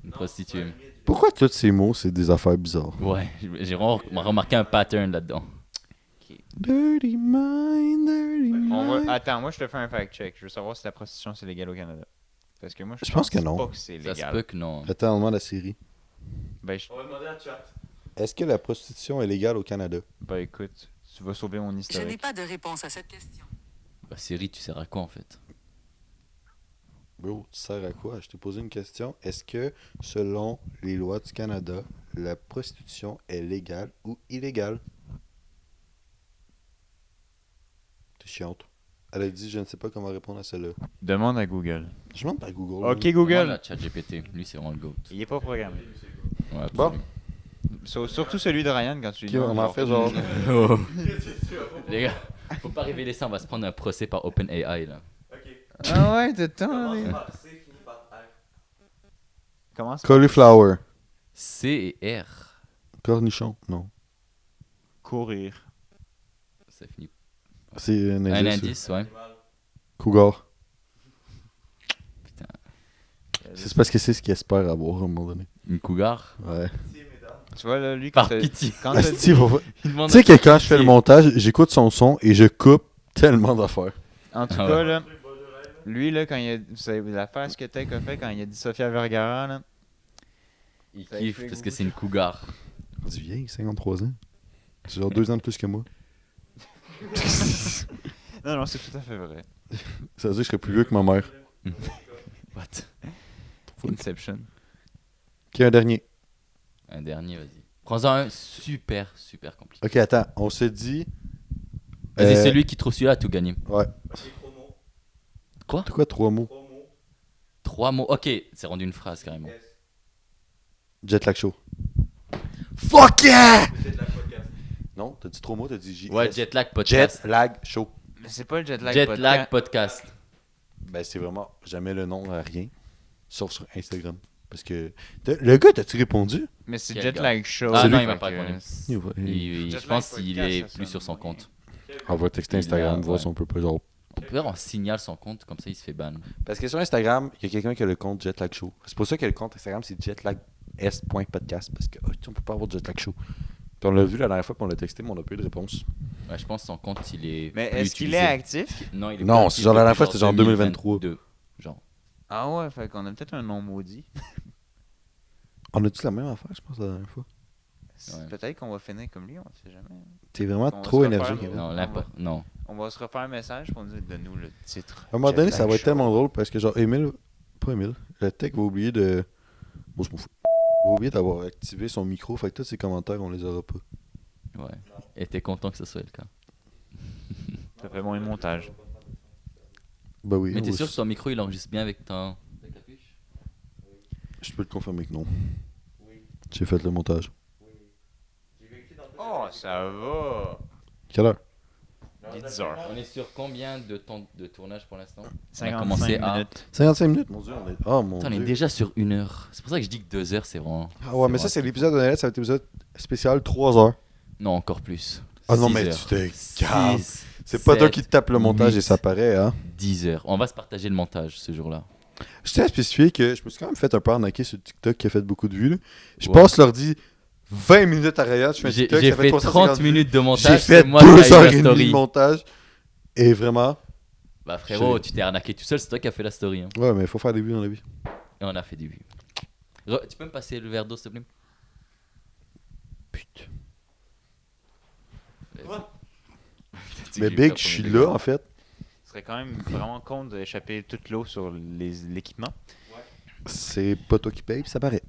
Une prostituée. Pourquoi tous ces mots, c'est des affaires bizarres? Ouais, j'ai vraiment remarqué un pattern là-dedans. Dirty mind, dirty mind. Attends, moi je te fais un fact check. Je veux savoir si la prostitution c'est légal au Canada. Parce que moi Je pense que non. pas que c'est Ça se légal. peut que non. Attends, on demande à Siri. Ben, On va demander à chat. Est-ce que la prostitution est légale au Canada? ben, écoute, tu vas sauver mon Je n'ai historique. pas de réponse à cette question. Bah, Siri, tu sers à quoi en fait? Bro, tu sers à quoi? Je t'ai posé une question. Est-ce que, selon les lois du Canada, la prostitution est légale ou illégale? T'es chiante. Elle a dit, je ne sais pas comment répondre à celle-là. Demande à Google. Je demande à Google. Ok Demande Google. à ChatGPT. Lui, c'est vraiment le GOAT. Il est pas programmé. Ouais, Bon. absolument. Surtout celui de Ryan quand tu lui Ok, demandes, on en genre, fait genre. Oh. Les gars, faut pas révéler ça, on va se prendre un procès par OpenAI là. Ok. Ah ouais, t'as le temps. Commence allez. par C, finit par R. Commence par Cauliflower. C et R. Cornichon. Non. courir. Ça finit. C'est un Un indice. indice, ouais. Animal. Cougar. Putain. C'est parce que c'est ce qu'il espère avoir à un moment donné. Une cougar. Ouais. Pitié, mesdames. Tu vois, là, lui, Par quand pitié. quand t'as Asti, va- Il demande Tu sais que quand je fais le pitié. montage, j'écoute son son et je coupe tellement d'affaires. En tout Ah cas, ouais. là, lui, là, quand il a. Vous savez, la face que Tech a fait quand il a dit Sofia Vergara, là. Il Ça kiffe fait parce goût. que c'est une cougar. On dit vieille, 53 ans. C'est genre 2 ans de plus que moi. Non, non, c'est tout à fait vrai. Ça veut dire que je serais plus vieux que ma mère. What? Inception. Ok, un dernier. Un dernier, vas-y. Prends-en un super, super compliqué. Ok, attends. On se dit. Vas-y, Euh, celui qui trouve celui-là a tout gagné. Ouais. C'est chrono. C'est quoi 3 mots? 3 mots. 3 mots. Ok, c'est rendu une phrase carrément. S. Jetlag show. Fuck yeah! Peut-être la podcast. Non, t'as dit 3 mots, t'as dit J. Ouais, Jetlag Podcast. Jetlag show. Mais c'est pas le jet lag. Jetlag Podcast. Ben, c'est vraiment jamais le nom à rien. Sauf sur Instagram. Parce que. Le gars, t'as-tu répondu? Mais c'est Quel jet gars? lag show. Ah non, fait il m'a pas que- répondu. Je Jetlag pense qu'il Podcast, est ça plus sonne sur son moyen. compte. On va texter Il Instagram, a- voir ouais. si on peut pas genre. On peut on signale son compte, comme ça il se fait ban. Parce que sur Instagram, il y a quelqu'un qui a le compte Jetlag Show. C'est pour ça que le compte Instagram, c'est jetlags.podcast. Parce que on peut pas avoir de Jetlag Show. Puis on l'a vu la dernière fois, puis on l'a texté, mais on a pas eu de réponse. Ouais, je pense que son compte il est. Mais plus est-ce qu'il utilisé. est actif? Non, il est Non, plus c'est genre la dernière actif fois, c'était genre 2023. 2022, genre. Ah ouais, fait qu'on a peut-être un nom maudit. On a tous la même affaire, je pense, la dernière fois. Ouais. Peut-être qu'on va finir comme lui, on sait jamais. T'es vraiment On va trop se refaire, énergique. mais- Kevin. Non, n'importe. Non. On va se refaire un message pour nous dire de nous le titre. À un moment donné, ça va être Show. tellement drôle parce que, genre, pas Emile, le tech va oublier de. Bon, je m'en fous. Il va oublier d'avoir activé son micro, fait que tous ses commentaires, on les aura pas. Ouais. Et t'es content que ce soit le cas. Ça fait moins montage. Bah oui. Mais t'es oui, sûr que ton micro il enregistre bien avec ta capuche? Je peux te confirmer que non. J'ai fait le montage. Oh, ça va. Quelle heure? 10 heures. On est sur combien de temps de tournage pour l'instant? 55 commencé à- minutes. 55 minutes, mon dieu. On est... Oh mon Attends, on est dieu. déjà sur 1 heure. C'est pour ça que je dis que 2 heures c'est vraiment. Ah ouais, mais ça, c'est l'épisode de Noël, ça va être l'épisode spécial 3 heures. Non, encore plus. Ah non, 6 mais heures. tu te calmes. 6, C'est pas toi 7, qui te tape le montage 8. et ça paraît, hein. 10 heures. On va se partager le montage ce jour-là. Je tiens à spécifier que je me suis quand même fait un peu arnaquer sur TikTok qui a fait beaucoup de vues. Là. Je Ouais. passe l'ordi 20 minutes à Rayad, je fais un J'ai TikTok, j'ai ça fait 350 30 vues. minutes de J'ai montage. fait c'est moi qui ai 2 heures la et demie de story. montage. Et vraiment, Bah frérot, tu t'es arnaqué tout seul, c'est toi qui as fait la story. Hein. ouais, mais il faut faire des vues dans la vie. Et on a fait des vues. Tu peux me passer le verre d'eau s'il te plaît? Putain. Vas-y. Mais Big, je suis là en fait. Ce serait quand même vraiment con d'échapper toute l'eau sur l'équipement. C'est pas toi qui paye, puis ça paraît.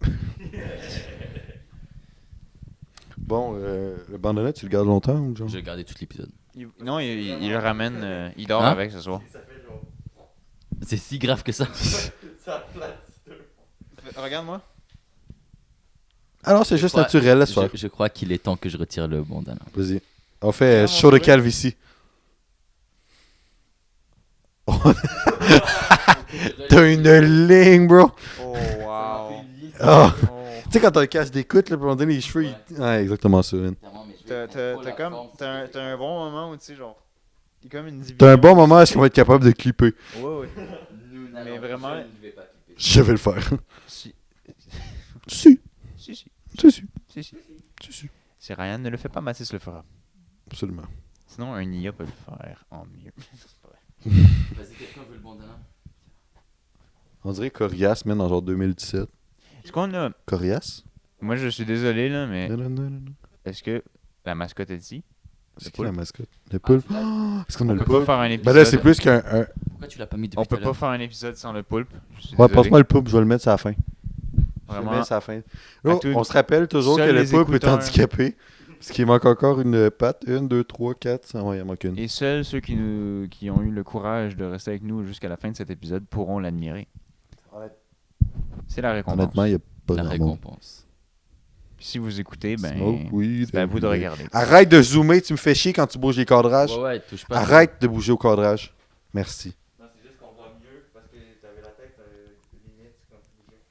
Bon, le bandonnette, tu le gardes longtemps ou genre? Je vais garder tout l'épisode. Non, il le ramène. Il dort Hein? avec ce soir. C'est si grave que ça. Regarde-moi. Ah non, c'est juste crois- naturel, laisse faire. Je crois qu'il est temps que je retire le bandana. Vas-y. On fait show de calvitie. T'as une ligne, bro. Oh, wow. Ah. Tu sais, quand t'as un casque d'écoute, là, pour donner les cheveux, il... Ouais, exactement ça. man. T'as un bon moment où tu sais, genre. Il y a comme une division. T'as un bon moment, est-ce qu'on va être capable de clipper? Ouais, ouais. Mais vraiment. Je vais le faire. Si. Si, Si, si. si, si, Si, si. si. Si Ryan ne le fait pas, Mathis le fera. Absolument. Sinon, un IA peut le faire en mieux. Vas-y, quelqu'un veut le bandana? On dirait Corias, man, en genre 2017. Est-ce qu'on a. Corias? Moi, je suis désolé, là, mais Non, non, non, non. est-ce que la mascotte est ici? C'est qui la mascotte? Le poulpe? Est-ce qu'on a On le peut pas poulpe? faire un Ben épisode. là, c'est plus qu'un... Pourquoi tu l'as pas mis depuis On tout à peut pas l'heure? faire un épisode sans le poulpe. Je suis Ouais, désolé. passe-moi le poulpe, je vais le mettre à la fin. Je vais le Vraiment. mettre à la fin. Là, tout- on se rappelle toujours que seuls le les poulpe est écouteurs. handicapé. Parce qu'il manque encore une patte. 1, 2, 3, 4. Ah ouais, il en manque une. Et seuls ceux qui ont eu le courage de rester avec nous jusqu'à la fin de cet épisode pourront l'admirer. C'est la récompense. Honnêtement, il n'y a pas La grand monde. récompense. Puis si vous écoutez, ben, Smoke weed c'est à vous de every day. regarder. Arrête de zoomer, tu me fais chier quand tu bouges les cadrages. Ouais, touche pas. Arrête de bouger au cadrage. Merci. Non, c'est juste qu'on voit mieux parce que t'avais la tête limite quand tu bougeais.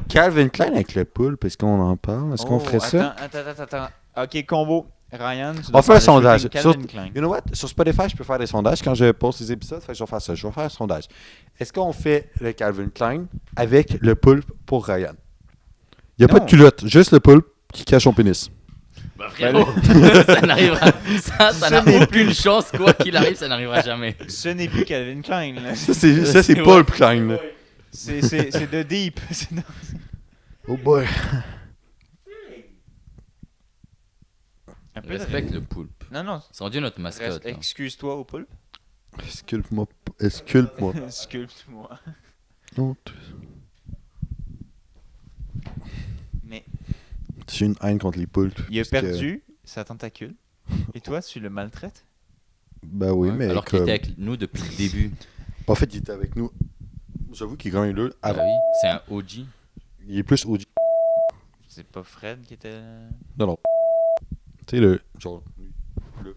Calvin Klein avec le poulpe, est-ce qu'on en parle? Est-ce qu'on Oh, ferait ça? Attends. Ok, combo. Ryan, tu On dois fait un faire le sondage. shooting Calvin Klein. You know what? Sur Spotify, je peux faire des sondages. Quand je poste les épisodes, fait que je vais faire ça. Je vais faire un sondage. Est-ce qu'on fait le Calvin Klein avec le poulpe pour Ryan? Il n'y a pas Non. de culotte, juste le poulpe qui cache son pénis. Bah frérot, ça n'arrivera. Ça n'a aucune chance, quoi qu'il arrive, ça n'arrivera jamais. Ce n'est plus Calvin Klein. là. Ça, c'est C'est Poulpe Klein. là. C'est de deep. C'est de- Oh boy. Un peu de- Respecte le poulpe. Non. C'est rendu notre mascotte. là. Excuse-toi au poulpe. Esculpe-moi. Esculpe-moi. Sculpte-moi. Oh, Mais j'ai une haine contre les poulpes. il a parce que- perdu sa tentacule. Et toi, tu le maltraites? Ben oui, Ouais, mais alors qu'il comme... était avec nous depuis le début. En fait, il était avec nous. J'avoue qu'il est quand même là. Ah Avant. oui, c'est un OG. Il est plus OG. C'est pas Fred qui était. Non, non. Tu sais, le... Genre... Tu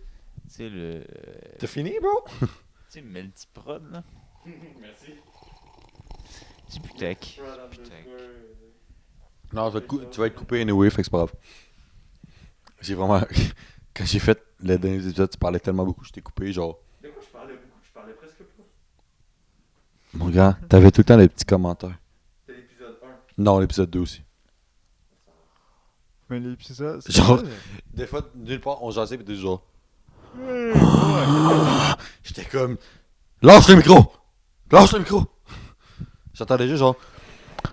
sais, le. T'as fini, bro? Tu sais, multiprod, là. Merci. C'est Putec. Putec. Non, tu vas être coupé anyway, fait que c'est pas grave. J'ai vraiment... Quand j'ai fait les derniers épisodes, tu parlais tellement beaucoup, je t'ai coupé, genre... De quoi je parlais beaucoup? Je parlais presque pas. Mon gars, t'avais tout le temps les petits commentaires. C'était l'épisode 1. Non, l'épisode 2 aussi. Mais l'épisode. Genre, des fois, nulle part, on jasait, pis des genre... J'étais comme... Lâche le micro! Lâche le micro! J'entendais juste genre.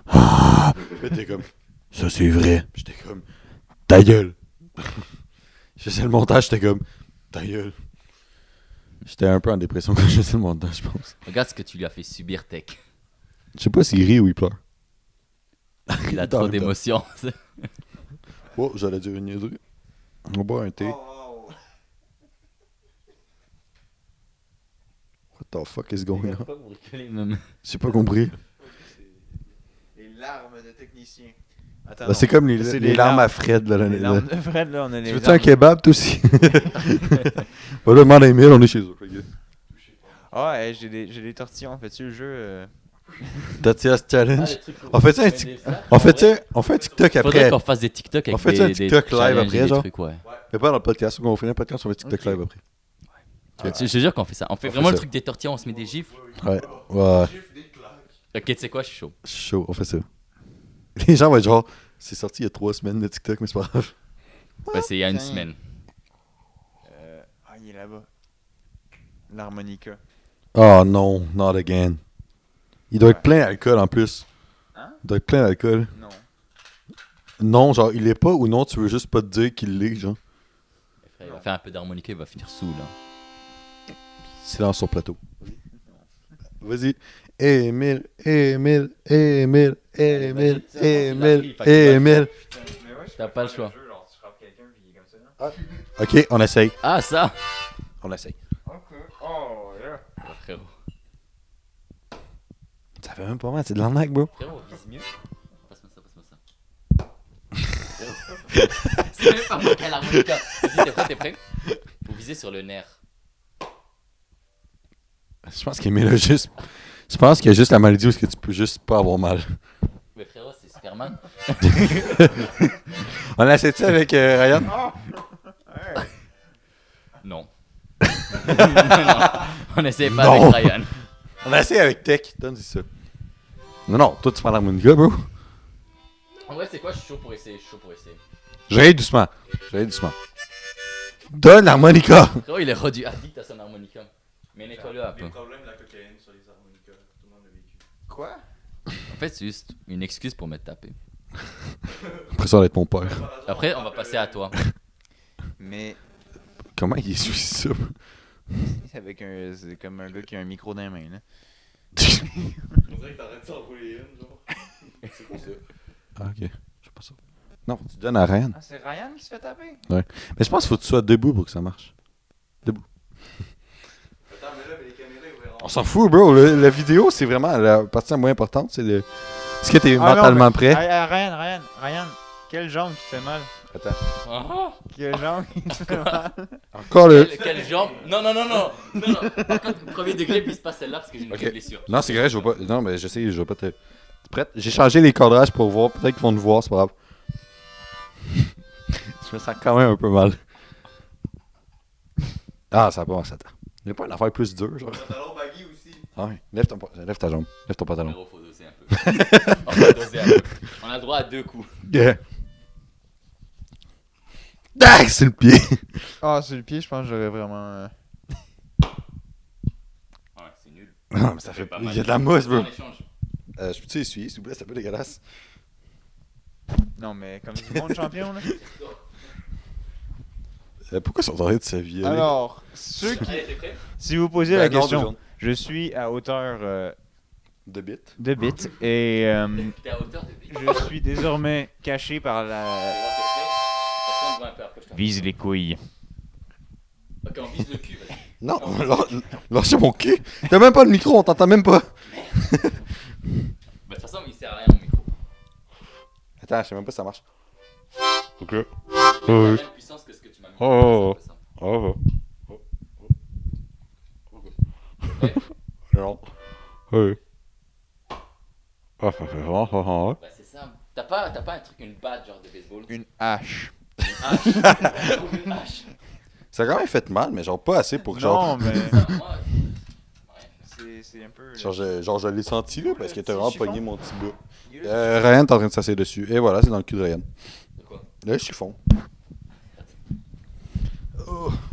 Ah! J'étais comme. Ça c'est vrai. J'étais comme. Ta gueule! Je faisais le montage, j'étais comme. Ta gueule! J'étais un peu en dépression quand je faisais le montage, je pense. Regarde ce que tu lui as fait subir, Tech. Je sais pas s'il rit ou il pleure. Il a Dans trop le temps. d'émotions. Oh, j'allais dire une niaiserie. On va boire un thé. Oh, What the fuck is going on? Même. J'ai pas compris. Les larmes de technicien. Attends, Bah, c'est comme les, C'est les les larmes larmes. à Fred. Là, les larmes de Fred, là, on a les Tu veux-tu larmes. un kebab, toi aussi? Bah là, demande à Emile, on est chez eux. Ah, hey, j'ai des tortillons. Fais-tu le jeu? Tortillas Challenge. On On fait ça On fait un TikTok Faudrait après. qu'on fasse des TikTok avec On fait des, ça un des TikTok live challenges et après, des genre? trucs, ouais. Mais pas dans le podcast. Quand on fait un podcast, on fait TikTok Ok. live après. Je te jure qu'on fait ça. On fait On vraiment fait le ça. truc des tortillas, on se met des gifs. Ouais. Ouais. Ok, tu sais quoi, je suis chaud. Chaud, on fait ça. Les gens vont être genre, c'est sorti il y a 3 semaines de TikTok, mais c'est pas grave. Ouais, c'est il y a une Tiens. semaine. Ah, il est là-bas. L'harmonica. Oh non, not again. Il doit être plein d'alcool en plus. Hein? Il doit être plein d'alcool. Non. Non, genre, il est pas ou non, tu veux juste pas te dire qu'il l'est, genre. Frère, il va faire un peu d'harmonica, il va finir sous là. Silence sur plateau. Vas-y. Émile, Émile, Émile, Émile, Émile, Émile. Mais ouais, T'as pas le choix. tu frappes quelqu'un puis il est comme ça, là. Ok, on essaye. Ah, ça! On essaye. Ok. Oh, yeah. Oh, frérot. Ça fait même pas mal, c'est de l'arnaque, bro. Frérot, vise mieux. Passe-moi ça. C'est même pas moi qui ai l'harmonica. Vas-y, t'es prêt? Faut viser sur le nerf. Je pense qu'Émile a juste. Je pense qu'il y a juste la maladie où est-ce que tu peux juste pas avoir mal. Mais frérot, c'est Superman. On essaie ça avec Ryan? Non. Non. On essaie pas Non. avec Ryan. On a essayé avec Tech. Donne-y ça. Non, toi tu prends l'harmonica, bro. En vrai, c'est quoi? Je suis chaud pour essayer. J'aille doucement. Donne l'harmonica. Frérot, il est rendu addict à son harmonica. Mais nettoie-le un peu. Les problèmes de la cocaïne sur les harmonicas, tout le monde l'a vécu. Quoi? En fait, c'est juste une excuse pour me taper. L'impression d'être mon père. Après, on va passer à toi. Mais Comment il suit ça? c'est comme un gars qui a un micro dans les mains, là. On dirait que t'arrêtes de s'envoyer une, genre. C'est quoi ça? Ah, ok. Je sais pas ça. Non, tu donnes à Ryan. Ah, c'est Ryan qui se fait taper? Mais je pense qu'il faut que tu sois debout pour que ça marche. Attends, mais là, les caméras, ils verront. On s'en fout, bro. La vidéo, c'est vraiment la partie la moins importante. C'est le. Est-ce que t'es Ah, non, mentalement mais- prêt? Ryan, quelle jambe qui te fait mal? Attends. Ah, Quelle jambe qui te fait mal? Encore le. quelle jambe? Non. Par contre, premier degré, puis se passe celle-là parce que j'ai une Ok. blessure. Non, c'est vrai, je veux pas. Non, mais je sais, je veux pas te. T'es prête? J'ai changé les cadrages pour voir. Peut-être qu'ils vont nous voir, c'est pas grave. Je me sens quand même un peu mal. Ah, ça va, ça attend. Il n'y a pas une affaire plus dure, genre. Pantalon baggy aussi. Ah ouais. Lève ta jambe. Lève ton pantalon. Frérot, faut doser un peu. On va doser un peu. On a le droit à 2 coups. Yeah. Ah, c'est le pied. Ah, sur le pied, je pense que j'aurais vraiment. Ouais, c'est nul. Non, mais ça fait pas Il mal. y a de la mousse, bro. En échange. Je peux-tu essuyer, s'il vous plaît? C'est un peu dégueulasse. Non, mais comme du monde champion, là. Pourquoi ils sont en train de s'habiller? Alors, ceux qui. Allez, t'es prêt? Si vous posez la question, je suis à hauteur De bite. de bit et T'es à hauteur de bille. je suis désormais caché par la. T'es prêt? Parce qu'on voit un peu après, je t'en- Vise les couilles. Ok, on vise le cul. Vas-y. Non, lâchez mon cul. T'as même pas le micro, on t'entend même pas. Bah, de toute façon, il sert à rien mon micro. Attends, je sais même pas si ça marche. Ok. Il a la même puissance que ce que tu m'as mis. Oh. C'est un peu ça. Oh. Ouais. Non. Oui. Ah, ça fait vraiment. Bah, c'est ça. T'as pas un truc, une batte genre de baseball? Une hache. Une hache. Une hache. Ça a quand même fait mal, mais genre pas assez pour genre. Non, mais Ça, moi, c'est un peu. Genre, je l'ai senti là parce que t'as vraiment Chiffon. pogné mon petit bout. Ryan t'es en train de s'asseoir dessus. Et voilà, c'est dans le cul de Ryan. de quoi? Là, le chiffon.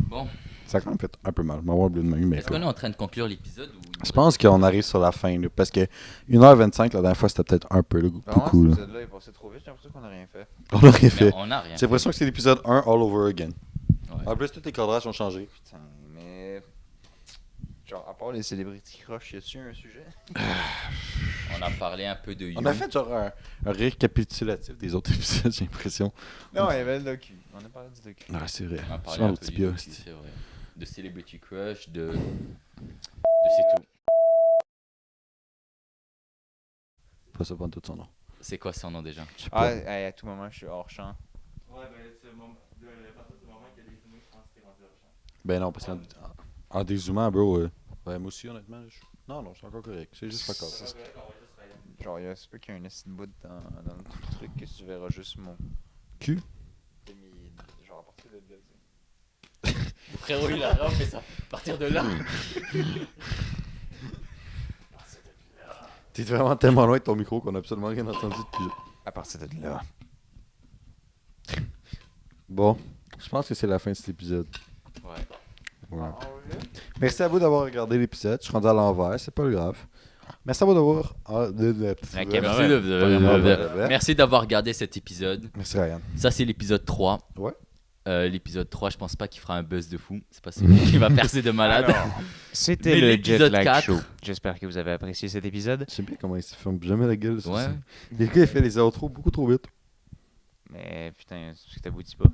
Bon. Ça a quand même fait un peu mal. M'avoir bleu de main, mais. Est-ce qu'on est en train de conclure l'épisode ou Je pense qu'on arrive sur la fin, là, parce que 1h25, la dernière fois, c'était peut-être un peu beaucoup. Là. Cet épisode-là est passé trop vite, j'ai l'impression qu'on n'a rien fait. On a rien Mais fait. on a rien. J'ai l'impression que c'est l'épisode 1 all over again. Ouais. En plus, tous les cadrages ont changé. Putain, mais. Genre, à part les celebrity crush, y a-tu un sujet? On a parlé un peu de You. On a fait genre un récapitulatif des autres épisodes, j'ai l'impression. Non, il y avait le docu. On a parlé du docu. Ah, c'est vrai. On a parlé C'est un un peu petit du peu. docu, c'est vrai. De Celebrity Crush, de c'est tout. Pas ça prendre tout son nom. C'est quoi son nom déjà? Je sais Ah, pas. hey, à tout moment, je suis hors champ. Ouais, ben, c'est le moment. À partir du moment qu'il y a des zoomés, je pense que t'es rendu au champ. Ben non, parce qu'en dézoomant, bro, ouais, moi aussi, honnêtement, non, c'est encore correct. C'est juste pas On correct. va juste Ryan. Genre, il y a un peu qu'il y a un esti de bout dans le truc que tu verras juste mon. Cul? T'as mis. Genre, à partir de là, tu sais. Frérot, il a fait ça. À partir de là. T'es vraiment tellement loin de ton micro qu'on a absolument rien entendu depuis. À partir de là. Bon, je pense que c'est la fin de cet épisode. Ouais. Ouais. Merci à vous d'avoir regardé l'épisode. Je suis rendu à l'envers, c'est pas grave. Merci à vous d'avoir. La caméra. Merci d'avoir regardé cet épisode. Merci Ryan. Ça, c'est l'épisode 3. Ouais. L'épisode 3, je pense pas qu'il fera un buzz de fou. C'est pas celui qui va percer de malade. Alors, c'était Mais le l'épisode Jet Lag 4. Show. J'espère que vous avez apprécié cet épisode. J'aime bien comment il se ferme jamais la gueule. sur Ouais. ça. Les gars, il fait les outros beaucoup trop vite. Mais putain, est-ce que t'aboutis pas?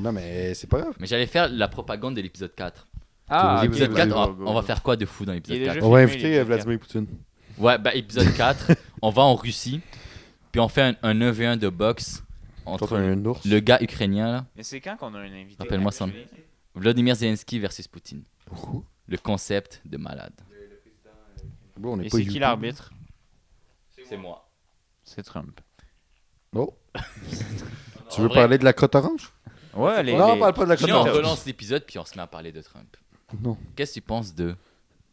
Non, mais c'est pas grave. Mais j'allais faire la propagande de l'épisode 4. Ah, ok, L'épisode vas-y, 4, vas-y, on va faire quoi de fou dans l'épisode Il est 4? déjà On va filmé, inviter l'épisode Vladimir Poutine. Ouais, bah épisode 4, on va en Russie. Puis on fait un 9v1 de boxe Contre entre un ours. le gars ukrainien, là, Mais c'est quand qu'on a un invité? Rappelle-moi son nom. Vladimir Zelensky versus Poutine. Ouh. Le concept de malade. Bon, on est Et pas c'est qui YouTube. l'arbitre? C'est moi. C'est Trump. Oh. Tu En veux vrai- parler de la cote orange? Ouais, les. Non, on parle pas de la cote Sinon, on orange. relance l'épisode puis on se met à parler de Trump. Non. Qu'est-ce que tu penses de...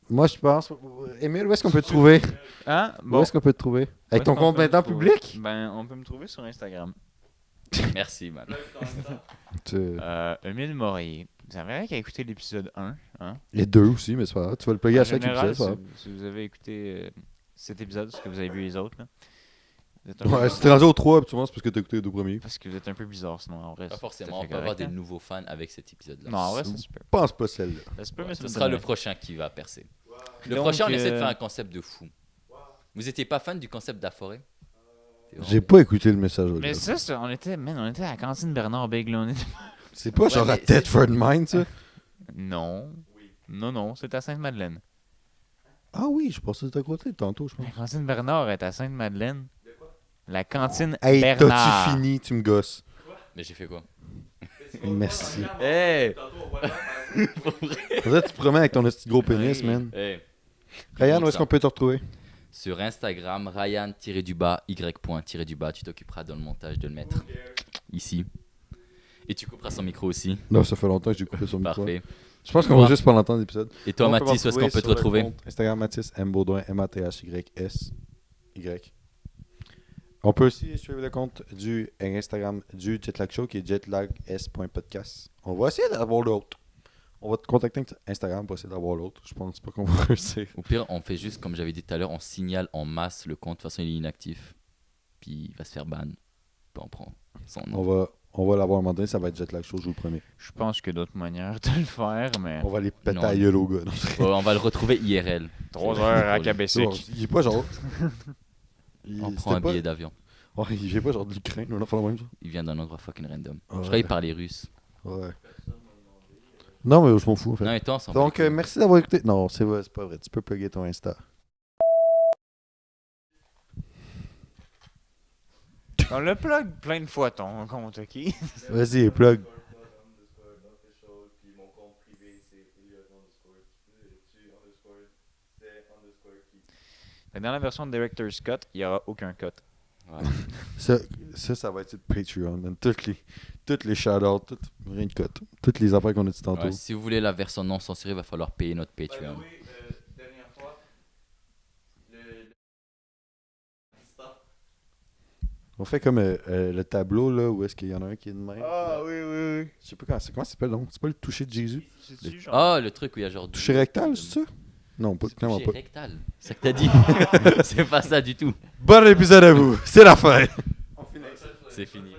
Moi, je pense. Émile, où est-ce qu'on peut te trouver? Hein? Où est-ce qu'on peut te trouver? Avec ton compte maintenant public? Ben, on peut me trouver sur Instagram. Merci, man. Emile Morier. Vous avez rien qu'à écouter l'épisode 1. Hein? Et deux aussi, mais c'est pas grave. Tu vas le payer En à chaque général, épisode, c'est pas si vous avez écouté cet épisode, parce que vous avez vu les autres, là, vous êtes un grave. peu- Ouais, si t'es rendu au 3, habituellement, c'est parce que t'as écouté les deux premiers. parce que vous êtes un peu bizarre, sinon en vrai. Pas c'est forcément, tout à on fait peut avoir correct, des hein. nouveaux fans avec cet épisode-là. Non, en vrai, c'est super. Je pense pas celle-là. Ça se peut, mais Ce c'est sera le dommage. prochain qui va percer. Le Donc, prochain, on essaie de faire un concept de fou. Vous étiez pas fan du concept d'Aforé? J'ai pas écouté le message. Mais ça, on était à la cantine Bernard Big, là. C'est pas genre Ouais, à mais Thetford Mine, ça? Non. Non, c'est à Sainte-Madeleine. Ah oui, je pensais que c'était à côté tantôt, je pense. La cantine Bernard est à Sainte-Madeleine. La cantine Hey, Bernard. t'as-tu fini? Tu me gosses. Mais j'ai fait quoi? Merci. Hey! Peut-être tu te promets avec ton petit gros pénis, man. Hey. Ryan, où est-ce qu'on peut te retrouver? Sur Instagram, Ryan-y.y., tu t'occuperas dans le montage de le mettre ici. Et tu couperas son micro aussi. Non, ça fait longtemps que j'ai coupé son micro. Parfait. Je pense qu'on va juste pas l'entendre l'épisode. Et toi, Mathis, où est-ce qu'on peut te retrouver? Instagram Mathis M. Baudouin, M-A-T-H-Y-S. Y. On peut aussi suivre le compte du Instagram du Jetlag Show qui est jetlags.podcast. On va essayer d'avoir l'autre. On va te contacter avec Instagram pour essayer d'avoir l'autre. Je pense pas qu'on va réussir. Au pire, on fait juste, comme j'avais dit tout à l'heure, on signale en masse le compte. De toute façon, il est inactif. Puis il va se faire ban. Puis on prend son nom. On va l'avoir un moment donné, ça va être Jetlag Show, je vous le promets. Je pense qu'il y a d'autres manières de le faire, mais. On va les péter Non. à gueule au gars. Non, On va le retrouver IRL. 3 heures à Cabessic. il est pas genre. On prend un billet d'avion. Ouais, il vient pas genre de l'Ukraine, on a fait la même chose. Il vient d'un endroit fucking random. Ouais. Je crois qu'il parlait russe. Ouais. Non, mais je m'en fous en fait. Non, et toi, on s'en bat Donc, les couilles. merci d'avoir écouté. Non, c'est vrai, c'est pas vrai. Tu peux plugger ton Insta. On le plug plein de fois ton compte, ok? Vas-y, plug. Puis mon compte privé, c'est Elliot underscore tu underscore c'est underscore qui. Fait que dans la version de Director's Cut, il n'y aura aucun cut. Ouais. Ça va être sur Patreon, man. Toutes les shout-outs, rien de cote. Toutes les affaires qu'on a dit tantôt. Ouais, si vous voulez la version non censurée, il va falloir payer notre By the Patreon. way, dernière fois, le On fait comme le tableau, là, où est-ce qu'il y en a un qui est de même. Ah oui. Je sais pas comment ça s'appelle, non? C'est pas le toucher de Jésus? C'est-tu genre. Ah, le truc où il y a genre... Toucher rectal, c'est ça? Non, pas, C'est clairement bouchée pas. rectale. C'est ça que t'as dit. C'est pas ça du tout. Bon épisode à vous. C'est la fin. C'est fini.